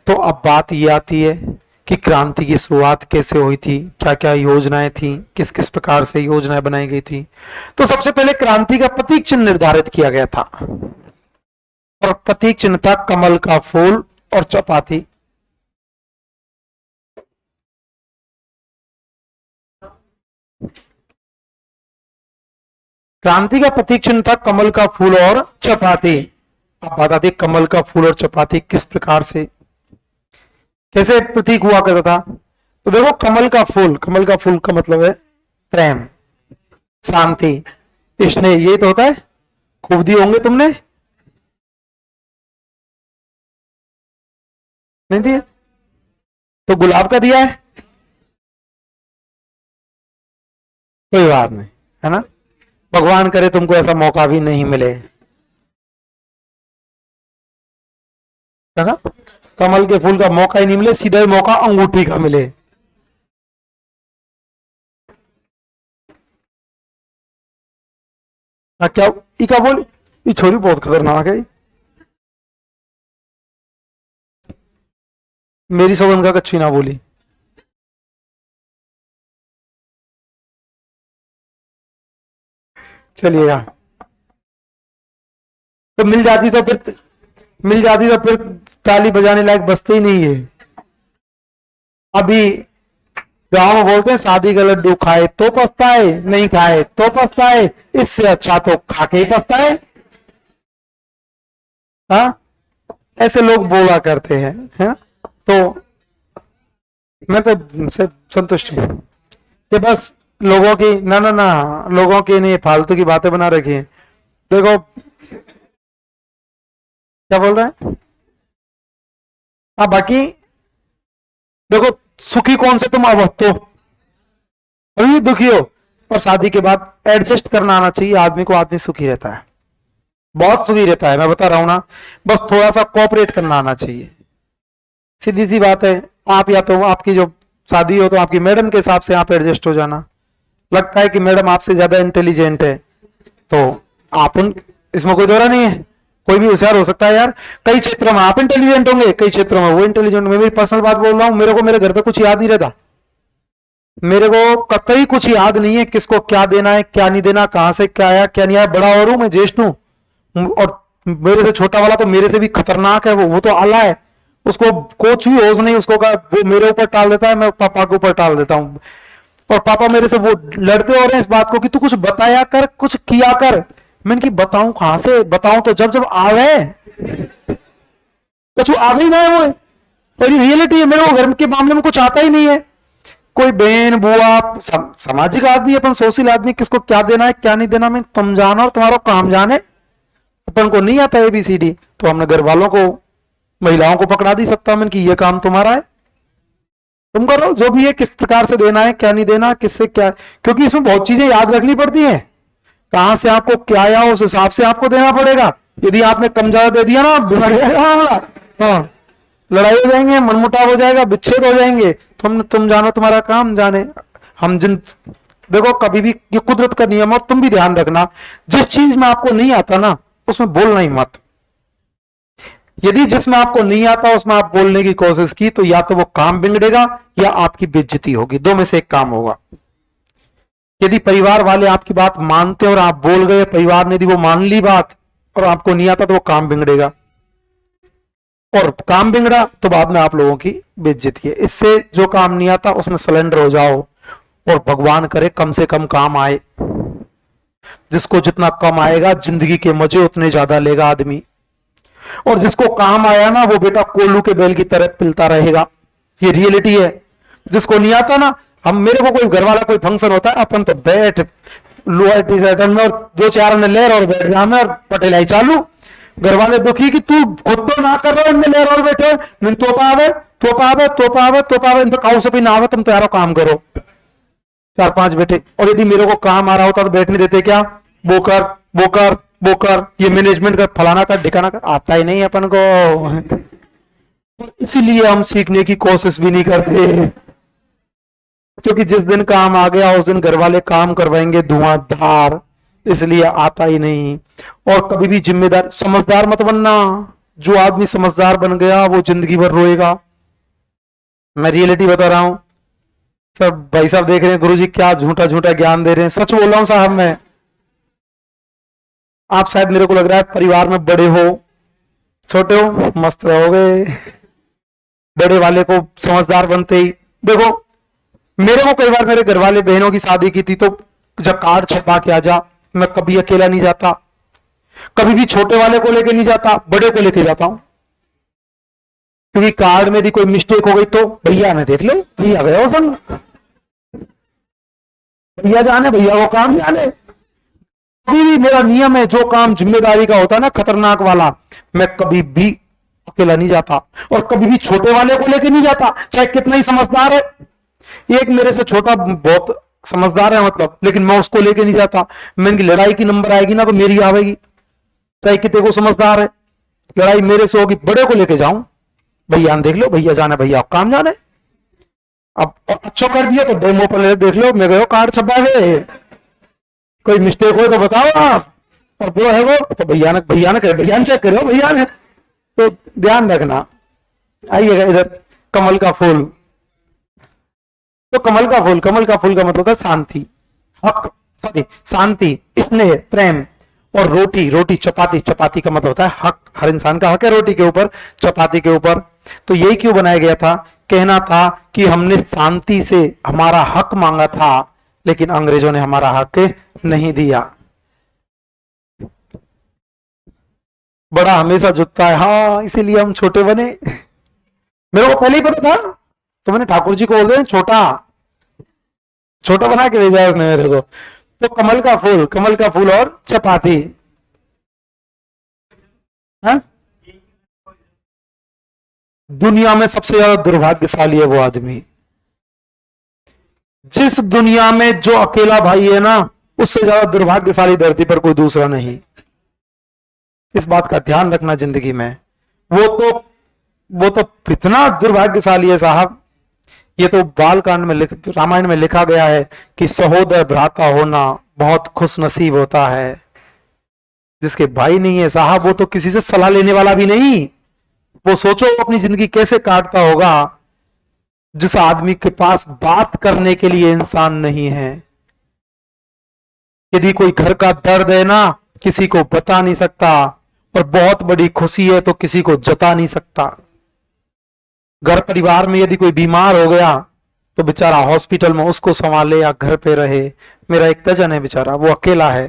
तो अब बात ये आती है कि क्रांति की शुरुआत कैसे हुई थी, क्या क्या योजनाएं थी, किस किस प्रकार से योजनाएं बनाई गई थी। तो सबसे पहले क्रांति का प्रतीक चिन्ह निर्धारित किया गया था और प्रतीक चिन्ह था कमल का फूल और चपाती। क्रांति का प्रतीक चिन्ह था कमल का फूल और चपाती। अब बात आती है कमल का फूल और चपाती किस प्रकार से, कैसे प्रतीक हुआ करता था। तो देखो कमल का फूल, कमल का फूल का मतलब है प्रेम, शांति, स्नेह। यही तो होता है। खूब दिए होंगे तुमने, नहीं दिए? तो गुलाब का दिया है, कोई बात नहीं, है ना। भगवान करे तुमको ऐसा मौका भी नहीं मिले, है ना। कमल के फूल का मौका ही नहीं मिले, सीधा ही मौका अंगूठी का मिले। क्या इका बोल, ये छोरी बहुत खतरनाक है। मेरी सौगंध का कच्ची ना बोली। चलिएगा। तो मिल जाती तो फिर, मिल जाती तो फिर ताली बजाने लायक बचते ही नहीं है। अभी गांव में बोलते हैं शादी का लड्डू खाए तो पछताए, नहीं खाए तो पछताए, इससे अच्छा तो खा के ही पछताए। हाँ, ऐसे लोग बोला करते हैं, है ना। तो मैं तो से संतुष्ट हूं कि बस लोगों की ना ना ना लोगों की नहीं फालतू की बातें बना रखी है। देखो क्या बोल रहे हैं। हाँ, बाकी देखो सुखी कौन से तुम, अब तो अभी दुखी हो, और शादी के बाद एडजस्ट करना आना चाहिए आदमी को। आदमी सुखी रहता है, बहुत सुखी रहता है, मैं बता रहा हूं ना। बस थोड़ा सा कोऑपरेट करना आना चाहिए, सीधी सी बात है। आप या तो आपकी जो शादी हो तो आपकी मैडम के हिसाब से आप एडजस्ट हो जाना। लगता है कि मैडम आपसे ज्यादा इंटेलिजेंट है तो आप उन, इसमें कोई दोहरा नहीं है, कोई भी होशियार हो सकता है यार। कई क्षेत्रों में आप इंटेलिजेंट होंगे, कई क्षेत्रों में वो इंटेलिजेंट। मैं मेरी पर्सनल बात बोल रहा हूं, मेरे को मेरे घर पे कुछ याद नहीं रहता, मेरे को कतई कुछ याद नहीं है किसको क्या देना है क्या नहीं देना, कहां से क्या आया क्या नहीं आया। बड़ा और हूं मैं, ज्येष्ठ हूं, और मेरे से छोटा वाला तो मेरे से भी खतरनाक है। वो तो आला है, उसको कुछ भी होश नहीं, उसको का वो मेरे ऊपर टाल देता है, मैं पापा के ऊपर टाल देता हूं। और पापा मेरे से वो लड़ते हो रहे हैं इस बात को कि तू कुछ बताया कर, कुछ किया कर। मैंने कि बताऊं कहां से बताऊं, तो जब जब आवे कुछ आ ही ना है वो। और ये रियलिटी है, मेरे को घर के मामले में कुछ आता ही नहीं है। कोई बहन बुआ सामाजिक आदमी, अपन सोशल आदमी, किसको क्या देना है क्या नहीं देना, मैं तुम जानो और तुम्हारा काम जाने। अपन को नहीं आता ABCD, तो हमने घर वालों को, महिलाओं को पकड़ा दी सकता मैं कि ये काम तुम्हारा है, तुम करो जो भी है, किस प्रकार से देना है क्या नहीं देना, किससे क्या, क्योंकि इसमें बहुत चीजें याद रखनी पड़ती हैं। कहां से आपको क्या आया उस हिसाब से आपको देना पड़ेगा। यदि आपने कम ज्यादा दे दिया ना, बिगड़ जाएगा, हाँ, लड़ाई हो जाएंगे, मनमुटाव हो जाएगा, विच्छेद हो जाएंगे। तुम जानो तुम्हारा काम जाने। हम जिन, देखो कभी भी ये कुदरत का नियम, और तुम भी ध्यान रखना, जिस चीज में आपको नहीं आता ना उसमें बोलना ही मत। यदि जिसमें आपको नहीं आता उसमें आप बोलने की कोशिश की तो या तो वो काम बिगड़ेगा या आपकी बेइज्जती होगी, दो में से एक काम होगा। यदि परिवार वाले आपकी बात मानते और आप बोल गए, परिवार ने यदि वो मान ली बात और आपको नहीं आता तो वो काम बिगड़ेगा, और काम बिगड़ा तो बाद में आप लोगों की बेइज्जती है। इससे जो काम नहीं आता उसमें सलेंडर हो जाओ, और भगवान करे कम से कम काम आए। जिसको जितना कम आएगा जिंदगी के मजे उतने ज्यादा लेगा आदमी, और जिसको काम आया ना वो बेटा कोल्लू के बैल की तरह पिलता रहेगा। ये रियलिटी है। जिसको नहीं आता ना, हम, मेरे को कोई घर वाला कोई फंक्शन होता है, अपन तो बैठ लोअर टी शर्ट में और दो चार ने लेर और बैठ जाना और पटेलाई चालू। घर वाले दुखी कि तू खुद तो ना कर रहे हो, लेर और बैठे नहीं, तोपा आवे तोपा आवे तोपा आवे तोपा आवे, इन काउ से भी ना आवे, तुम तो यारो काम करो, चार पांच बेटे। और यदि मेरे को काम आ रहा होता तो बैठने देते क्या, बोकर बोकर बोकर, ये मैनेजमेंट का फलाना का ढिकाना का आता ही नहीं अपन को। इसीलिए हम सीखने की कोशिश भी नहीं करते, क्योंकि जिस दिन काम आ गया उस दिन घर वाले काम करवाएंगे धुआंधार, इसलिए आता ही नहीं। और कभी भी जिम्मेदार, समझदार मत बनना। जो आदमी समझदार बन गया वो जिंदगी भर रोएगा। मैं रियलिटी बता रहा हूं। सब भाई साहब देख रहे हैं गुरुजी क्या झूठा झूठा ज्ञान दे रहे हैं, सच बोल रहा हूं साहब मैं। आप शायद, मेरे को लग रहा है परिवार में बड़े हो, छोटे हो, मस्त रहोगे। बड़े वाले को समझदार बनते ही देखो, मेरे को कई बार मेरे घर वाले बहनों की शादी की थी तो जब कार्ड छपा के आ जा, मैं कभी अकेला नहीं जाता, कभी भी छोटे वाले को लेके नहीं जाता, बड़े को लेके जाता हूं। क्योंकि कार्ड में यदि कोई मिस्टेक हो गई तो भैया ने देख लो, भैया गए हो संग, भैया जाने, भैया को काम जाने। कभी भी मेरा नियम है, जो काम जिम्मेदारी का होता है ना खतरनाक वाला, मैं कभी भी अकेला नहीं जाता, और कभी भी छोटे वाले को लेके नहीं जाता, चाहे कितना ही समझदार है। एक मेरे से छोटा बहुत समझदार है मतलब, लेकिन मैं उसको लेके नहीं जाता। मैं लड़ाई की नंबर आएगी ना तो मेरी आवेगी, चाहे कितने को समझदार है, लड़ाई मेरे से होगी। बड़े को लेके जाऊं, भैया देख लो, भैया जाना, भैया काम जाने। अब अच्छा कर दिया तो डेमो पर देख लो, मैं गयो कार्ड छपा गए, कोई मिस्टेक हो तो बताओ आप, और वो है वो तो भैया ने करे, भैया ने चेक करो, भैया ने। तो ध्यान रखना। आइएगा इधर, कमल का फूल। तो कमल का फूल का मतलब है शांति, हक, सॉरी शांति, स्नेह, प्रेम। और रोटी चपाती का मतलब होता है हक। हर इंसान का हक है रोटी के ऊपर, चपाती के ऊपर। तो यही क्यों बनाया गया था, कहना था कि हमने शांति से हमारा हक मांगा था, लेकिन अंग्रेजों ने हमारा हक नहीं दिया। बड़ा हमेशा झुकता है, हाँ इसीलिए हम छोटे बने। मेरे को पहले ही पता था, तो मैंने ठाकुर जी को बोल दिया छोटा बना के भेजा उसने मेरे को। तो कमल का फूल और चपाती। हाँ? दुनिया में सबसे ज्यादा दुर्भाग्यशाली है वो आदमी, जिस दुनिया में जो अकेला भाई है ना, उससे ज्यादा दुर्भाग्यशाली धरती पर कोई दूसरा नहीं। इस बात का ध्यान रखना जिंदगी में। वो तो इतना दुर्भाग्यशाली है साहब। ये तो बालकांड में रामायण में लिखा गया है कि सहोदर भ्राता होना बहुत खुश नसीब होता है। जिसके भाई नहीं है साहब, वो तो किसी से सलाह लेने वाला भी नहीं। वो सोचो अपनी जिंदगी कैसे काटता होगा जिस आदमी के पास बात करने के लिए इंसान नहीं है। यदि कोई घर का दर्द है ना, किसी को बता नहीं सकता, और बहुत बड़ी खुशी है तो किसी को जता नहीं सकता। घर परिवार में यदि कोई बीमार हो गया तो बेचारा हॉस्पिटल में उसको संभाले या घर पे रहे। मेरा एक कजन है बेचारा, वो अकेला है,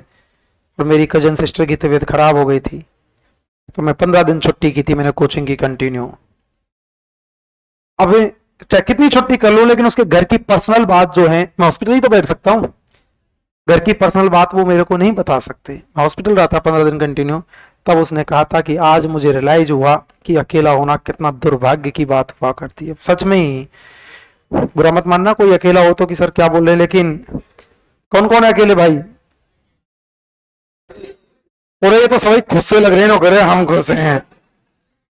और मेरी कजन सिस्टर की तबीयत खराब हो गई थी, तो मैं 15 दिन छुट्टी की थी मैंने कोचिंग की कंटिन्यू। अब चाहे कितनी छुट्टी कर लो, लेकिन उसके घर की पर्सनल बात जो है, मैं हॉस्पिटल ही तो बैठ सकता हूँ, घर की पर्सनल बात वो मेरे को नहीं बता सकते। मैं हॉस्पिटल रहा था 15 दिन कंटिन्यू, तब उसने कहा था कि आज मुझे रियलाइज हुआ कि अकेला होना कितना दुर्भाग्य की बात हुआ करती है। सच में ही, बुरा मत मानना कोई अकेला हो तो कि सर क्या बोल रहे हैं, लेकिन कौन कौन है अकेले भाई? और ये तो सभी खुश से लग रहे हैं, करे हम खुश हैं।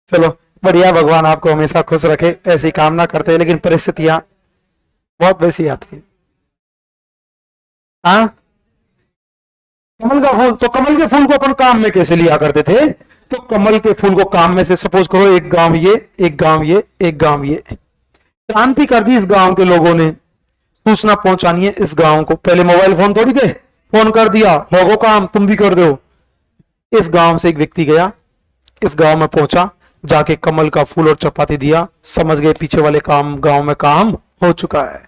चलो बढ़िया, भगवान आपको हमेशा खुश रखे, ऐसी कामना करते हैं, लेकिन परिस्थितियां बहुत वैसी आती है। हाँ, कमल का फूल, तो कमल के फूल को अपन काम में कैसे लिया करते थे? तो कमल के फूल को काम में से, सपोज करो एक गांव ये, एक गांव ये, एक गांव ये, क्रांति कर दी इस गांव के लोगों ने, सूचना पहुंचानी है इस गांव को। पहले मोबाइल फोन थोड़ी थे, फोन कर दिया, होगो काम, तुम भी कर दो। इस गांव से एक व्यक्ति गया, इस गांव में पहुंचा, जाके कमल का फूल और चपाती दिया, समझ गए पीछे वाले काम गांव में काम हो चुका है,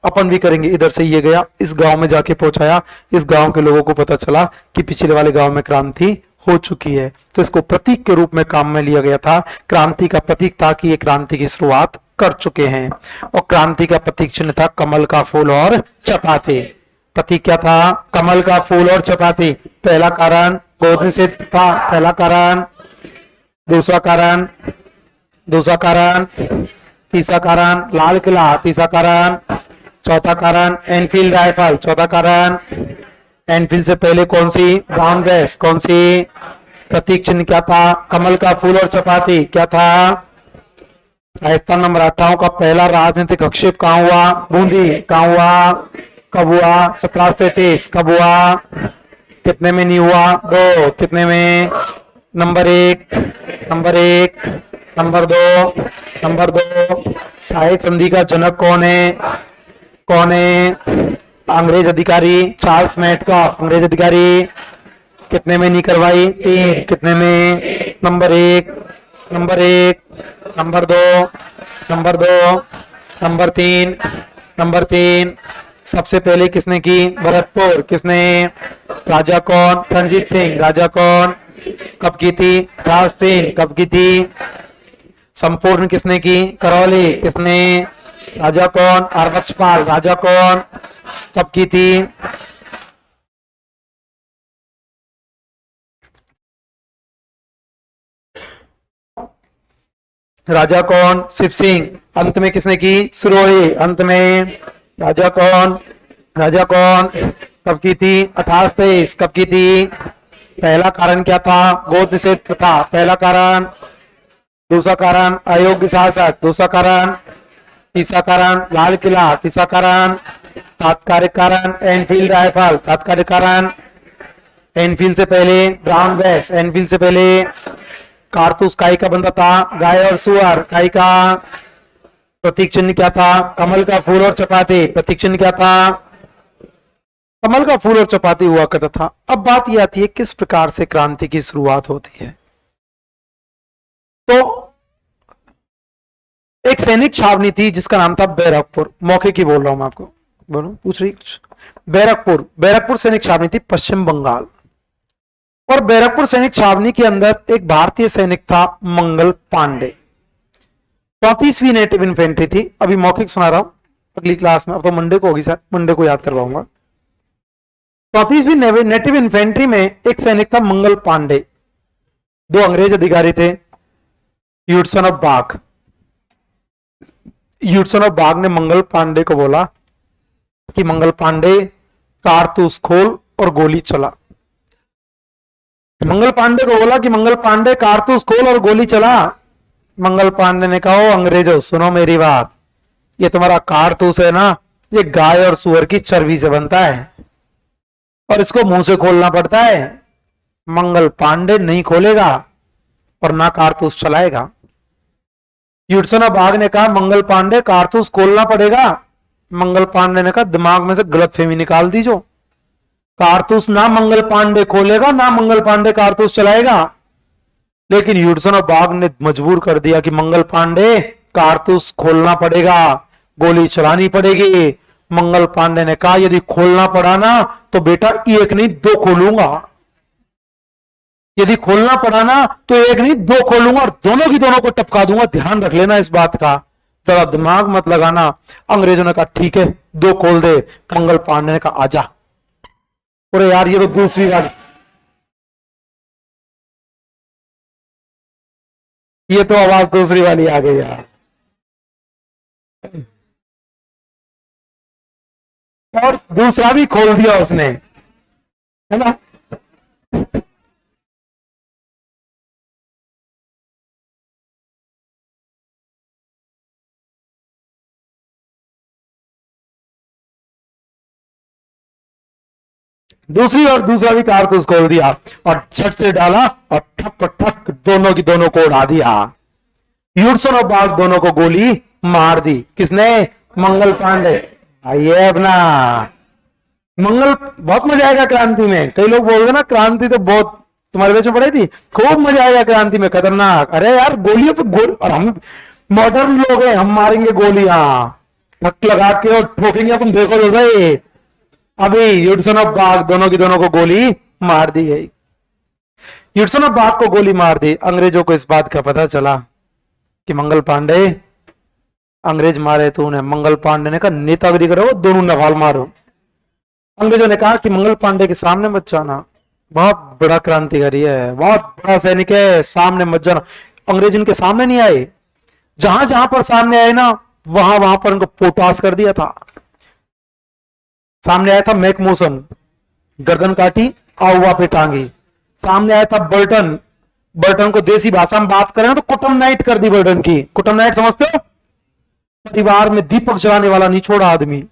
अपन भी करेंगे। इधर से ये गया, इस गांव में जाके पहुंचाया, इस गांव के लोगों को पता चला कि पिछले वाले गांव में क्रांति हो चुकी है, तो इसको प्रतीक के रूप में काम में लिया गया था। क्रांति का प्रतीक था कि ये क्रांति की शुरुआत कर चुके हैं, और क्रांति का प्रतीक चिन्ह था कमल का फूल और चपाती। प्रतीक क्या था? कमल का फूल और चपाती। पहला कारण गोद निषेध था, पहला कारण। दूसरा कारण, दूसरा कारण, तीसरा कारण लाल किला, तीसरा कारण। चौथा कारण एनफील्ड राइफल, चौथा कारण। एनफील्ड से पहले कौन सी? ब्राउन ड्रेस, कौन सी? प्रतीक चिन्ह क्या था? कमल का फूल और चपाती। क्या था? राजस्थान में मराठाओं का पहला राजनीतिक हस्तक्षेप कहाँ हुआ? बूंदी। कहाँ हुआ? कब हुआ? 1733। कब हुआ? कितने में नहीं हुआ? 2। कितने में? Number 1, number 1, number 2, number 2। सहायक संधि का जनक कौन है? कौन है? अंग्रेज अधिकारी चार्ल्स मैटकॉफ, अंग्रेज अधिकारी। कितने में नहीं करवाई? 3। कितने में? Number 1, number 1, number 2, number 2, number 3, number 3। सबसे पहले किसने की? भरतपुर। किसने? राजा कौन? रणजीत सिंह। राजा कौन? कब की थी? 1803। कब की थी? संपूर्ण किसने की? करौली। किसने? राजा कौन? अरबक्षपाल। राजा कौन? कब की थी? राजा कौन? शिव सिंह। अंत में किसने की? सिरोही। अंत में राजा कौन? राजा कौन? कब की थी? 1823। कब की थी? पहला कारण क्या था? गोद निषेध प्रथा, पहला कारण। दूसरा कारण अयोग्य शासक, दूसरा कारण। तीसरा कारण लाल किला, तीसरा कारण। तात्कालिक कारण एनफील्ड राइफल, तात्कालिक कारण। एनफील्ड से पहले ब्राउन ड्रेस, एनफील्ड से पहले कारतूस काई का बनता था? गाय और सुअर, काई का। प्रतीक चिन्ह क्या था? कमल का फूल और चपाती। प्रतीक चिन्ह क्या था? कमल का फूल और चपाती हुआ करता था। अब बात यह आती है किस प्रकार से क्रांति की शुरुआत होती है। तो एक सैनिक छावनी थी जिसका नाम था बैरकपुर। मौके की बोल रहा हूं मैं आपको, बोलो पूछ रही कुछ। बैरकपुर, बैरकपुर सैनिक छावनी थी पश्चिम बंगाल। और बैरकपुर सैनिक छावनी के अंदर एक भारतीय सैनिक था मंगल पांडे। 34वीं नेटिव इन्फेंट्री थी। अभी मौखिक सुना रहा हूं, अगली क्लास में, अब तो मंडे को होगी सर, मंडे को याद करवाऊंगा। 34वीं नेटिव इन्फेंट्री में एक सैनिक था मंगल पांडे। 2 अंग्रेज अधिकारी थे, ह्यूडसन ऑफ बाग। ह्यूडसन ऑफ बाग ने मंगल पांडे को बोला कि मंगल पांडे कारतूस खोल और गोली चला। मंगल पांडे को बोला कि मंगल पांडे कारतूस खोल और गोली चला। मंगल पांडे ने कहा, ओ अंग्रेजों सुनो मेरी बात, ये तुम्हारा कारतूस है ना, ये गाय और सुअर की चर्बी से बनता है और इसको मुंह से खोलना पड़ता है। मंगल पांडे नहीं खोलेगा और ना कारतूस चलाएगा। ह्यूडसन ऑफ बाग ने कहा, मंगल पांडे कारतूस खोलना पड़ेगा। मंगल पांडे ने कहा, दिमाग में से गलतफहमी निकाल दीजो, कारतूस ना मंगल पांडे खोलेगा ना मंगल पांडे कारतूस चलाएगा। लेकिन ह्यूडसन ऑफ बाग ने मजबूर कर दिया कि मंगल पांडे कारतूस खोलना पड़ेगा, गोली चलानी पड़ेगी। मंगल पांडे ने कहा, यदि खोलना पड़ा ना तो बेटा एक नहीं 2 खोलूंगा, यदि खोलना पड़ा ना तो एक नहीं 2 खोलूंगा और दोनों की दोनों को टपका दूंगा, ध्यान रख लेना इस बात का। जरा दिमाग मत लगाना। अंग्रेजों ने कहा ठीक है, दो खोल दे। मंगल पांडे ने कहा आजा। अरे यार ये तो दूसरी वाली, ये तो आवाज दूसरी वाली आ गई यार। और दूसरा भी खोल दिया उसने, है ना। दूसरी और दूसरा भी कारतूस खोल दिया और झट से डाला और ठक ठक दोनों की दोनों को उड़ा दिया। ह्यूडसन और बाग दोनों को गोली मार दी। किसने? मंगल पांडे। आइए अपना मंगल। बहुत मजा आएगा क्रांति में। कई लोग बोल रहे ना क्रांति तो बहुत, तुम्हारे बैच में पढ़ाई थी, खूब मजा आएगा क्रांति में, खतरनाक। अरे यार गोलियों पे गोली, और हम मॉडर्न लोग हैं, हम मारेंगे गोलियां हक लगा के और ठोकेंगे। तुम देखो तो सही, अभी ह्यूडसन और बाग दोनों की दोनों को गोली मार दी गई। ह्यूडसन और बाग को गोली मार दी। अंग्रेजों को इस बात का पता चला कि मंगल पांडे अंग्रेज मारे तो उन्हें। मंगल पांडे ने कहा नेतागिरी करो, दोनों नवाल मारो। अंग्रेजों ने कहा कि मंगल पांडे के सामने मत जाना, बहुत बड़ा क्रांतिकारी है, बहुत बड़ा सैनिक है, सामने मत जाना। अंग्रेज इनके सामने नहीं आए। जहां जहां पर सामने आए ना, वहां वहां पर उनको पोटास कर दिया था। सामने आया था मैकमोसन, गर्दन काटी, आउवा पे टांगी। सामने आया था बर्टन, बर्टन को देसी भाषा में बात करें तो कुटुम नाइट कर दी बर्टन की। कुटुम नाइट समझते हो? परिवार में दीपक जलाने वाला नहीं छोड़ा आदमी।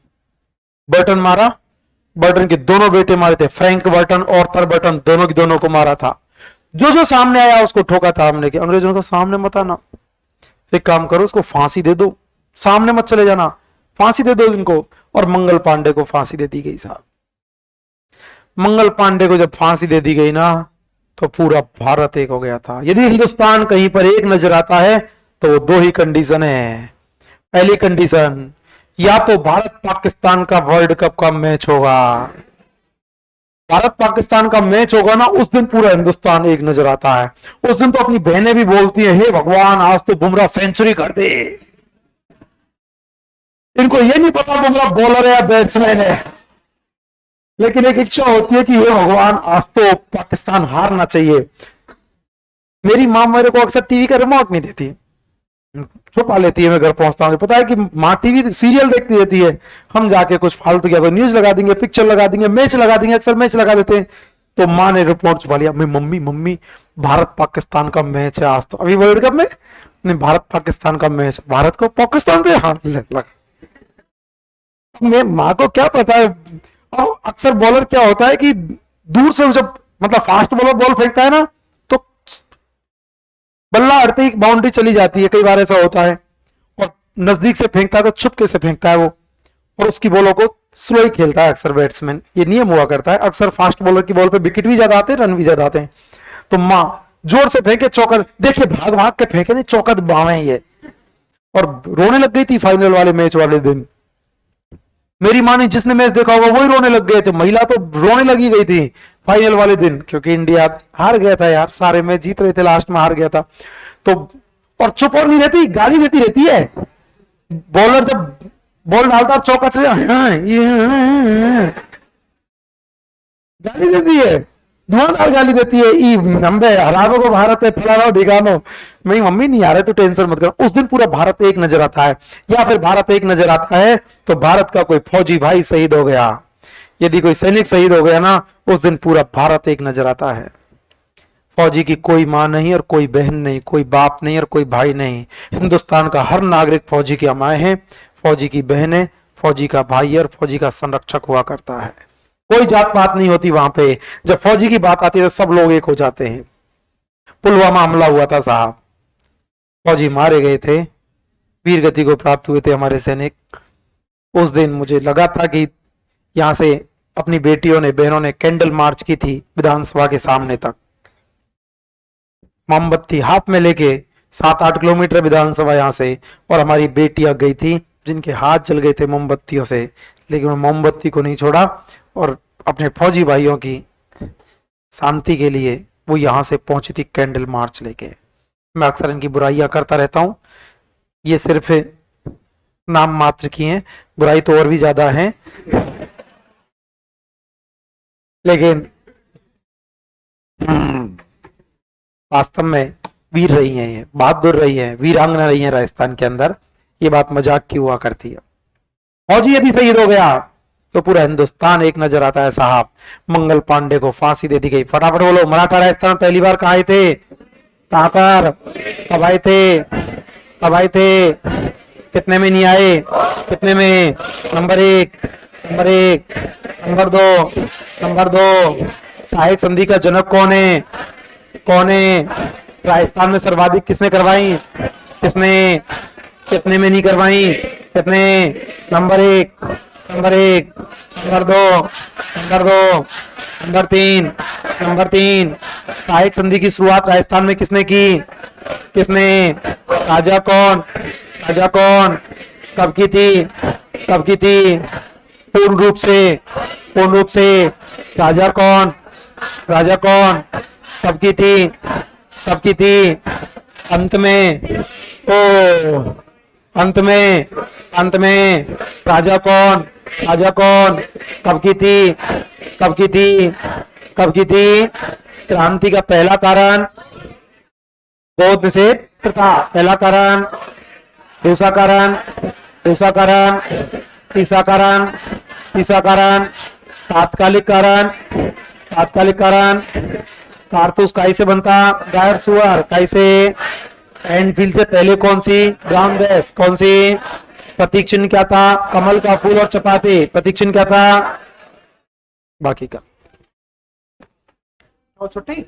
बर्टन मारा। बर्टन के दोनों बेटे मारे थे, फ्रैंक बर्टन और थर बर्टन, दोनों की दोनों को मारा था। जो जो सामने आया उसको ठोका था हमने। अंग्रेजों का सामने मत आना, एक काम करो उसको फांसी दे दो, सामने मत चले जाना, फांसी दे दो इनको। और मंगल पांडे को फांसी दे दी गई साहब। मंगल पांडे को जब फांसी दे दी गई ना, तो पूरा भारत एक हो गया था। यदि हिंदुस्तान कहीं पर एक नजर आता है तो वो दो ही कंडीशन है। पहली कंडीशन, या तो भारत पाकिस्तान का वर्ल्ड कप का मैच होगा, भारत पाकिस्तान का मैच होगा ना, उस दिन पूरा हिंदुस्तान एक नजर आता है। उस दिन तो अपनी बहनें भी बोलती हैं, हे भगवान आज तो बुमराह सेंचुरी कर दे। इनको ये नहीं पता बुमराह बॉलर है या बैट्समैन है, लेकिन एक इच्छा होती है कि हे भगवान आज तो पाकिस्तान हारना चाहिए। मेरी माँ मेरे को अक्सर टीवी का रिमोट नहीं देती, छुपा लेती है। मैं घर पहुंचता हूँ, पता है कि माँ टीवी सीरियल देखती रहती है, हम जाके कुछ फालतू किया तो न्यूज लगा देंगे, पिक्चर लगा देंगे, मैच लगा देंगे, अक्सर मैच लगा देते हैं। तो माँ ने रिपोर्ट छुपा लिया। मैं मम्मी मम्मी भारत पाकिस्तान का मैच है आज तो, अभी वर्ल्ड कप में नहीं, भारत पाकिस्तान का मैच, भारत को पाकिस्तान से हाँ लगा। मैं माँ को क्या पता है। और अक्सर बॉलर क्या होता है कि दूर से जब मतलब फास्ट बॉलर बॉल फेंकता है ना, तो बल्ला अड़ते ही बाउंड्री चली जाती है, कई बार ऐसा होता है। और नजदीक से फेंकता है तो छुपके से फेंकता है वो, और उसकी बॉलों को स्लो ही खेलता है अक्सर बैट्समैन। ये नियम हुआ करता है। अक्सर फास्ट बॉलर की बॉल पे विकेट भी ज्यादा आते हैं, रन भी ज्यादा आते हैं। तो माँ जोर से फेंके, चौका, देखिए भाग भाग के फेंके, नहीं चौकत बावे ये। और रोने लग गई थी फाइनल वाले मैच वाले दिन। मेरी माँ ने, जिसने मैच देखा होगा वही रोने लग गए थे। महिला तो रोने लगी गई थी फाइनल वाले दिन, क्योंकि इंडिया हार गया था यार, सारे मैच जीत रहे थे, लास्ट में हार गया था। तो और चुप और नहीं रहती, गाली देती रहती है। बॉलर जब बॉल डालता है चौका चले, गाली देती है, धुआंधार गाली देती है। ई नंबे हरानो को भारत है, फलाना ढिकानो। मेरी मम्मी नहीं आ रहे तो टेंशन मत करो। उस दिन पूरा भारत एक नजर आता है। या फिर भारत एक नजर आता है तो भारत का कोई फौजी भाई शहीद हो गया, यदि कोई सैनिक शहीद हो गया ना, उस दिन पूरा भारत एक नजर आता है। फौजी की कोई माँ नहीं और कोई बहन नहीं, कोई बाप नहीं और कोई भाई नहीं। हिंदुस्तान का हर नागरिक फौजी की माँ है, फौजी की बहन है, फौजी का भाई और फौजी का संरक्षक हुआ करता है। कोई जात पात नहीं होती वहां पे। जब फौजी की बात आती है तो सब लोग एक हो जाते हैं। पुलवामा हमला हुआ था साहब, फौजी मारे गए थे, वीर गति को प्राप्त हुए थे हमारे सैनिक। उस दिन मुझे लगा था कि यहां से अपनी बेटियों ने, बहनों ने कैंडल मार्च की थी विधानसभा के सामने तक, मोमबत्ती हाथ में लेके 7-8 किलोमीटर विधानसभा यहां से। और हमारी बेटियां गई थी जिनके हाथ जल गए थे मोमबत्तियों से, लेकिन मोमबत्ती को नहीं छोड़ा और अपने फौजी भाइयों की शांति के लिए वो यहां से पहुंची थी कैंडल मार्च लेके। मैं अक्सर इनकी बुराइयां करता रहता हूं, ये सिर्फ नाम मात्र की हैं, बुराई तो और भी ज्यादा है, लेकिन वास्तव में वीर रही हैं, ये बहादुर रही है, वीरांगना रही है राजस्थान के अंदर। ये बात मजाक की हुआ करती है। फौजी यदि शहीद हो गया तो पूरा हिंदुस्तान एक नजर आता है साहब। मंगल पांडे को फांसी दे दी गई। फटाफट बोलो, मराठा राजस्थान पहली बार कहाँ आए थे, कहाँ पर, कब आए थे, कब आए थे, कितने में नहीं आए, कितने में, नंबर एक, नंबर एक, नंबर दो, नंबर दो, सहायक संधि का जनक कौन है, कौन है, राजस्थान में सर्वाधिक किसने करवाई, किसने, कितने में नहीं करवाई, कितने, नंबर एक, नंबर एक, नंबर दो, नंबर दो, नंबर तीन, नंबर तीन, सहायक संधि की शुरुआत राजस्थान में किसने की, किसने, राजा कौन, राजा कौन, कब की थी, कब की थी, पूर्ण रूप से, पूर्ण रूप से, राजा कौन, राजा कौन, कब की थी, कब की थी, अंत में, ओ अंत में, अंत में, राजा कौन, राजा कौन, कब की थी, कब की थी, कब की थी, क्रांति का पहला कारण बौद्ध निषेध प्रथा, पहला कारण, दूसरा कारण, दूसरा कारण, तीसरा कारण, तीसरा कारण, तात्कालिक कारण, तात्कालिक कारण, कारतूस काई से बनता, गाय सुअर, काई से, एनफील्ड से पहले कौन सी, ब्राउन गैस, कौन सी, प्रतीक चिन्ह क्या था, कमल का फूल और चपाती, प्रतीक चिन्ह क्या था, बाकी का छुट्टी।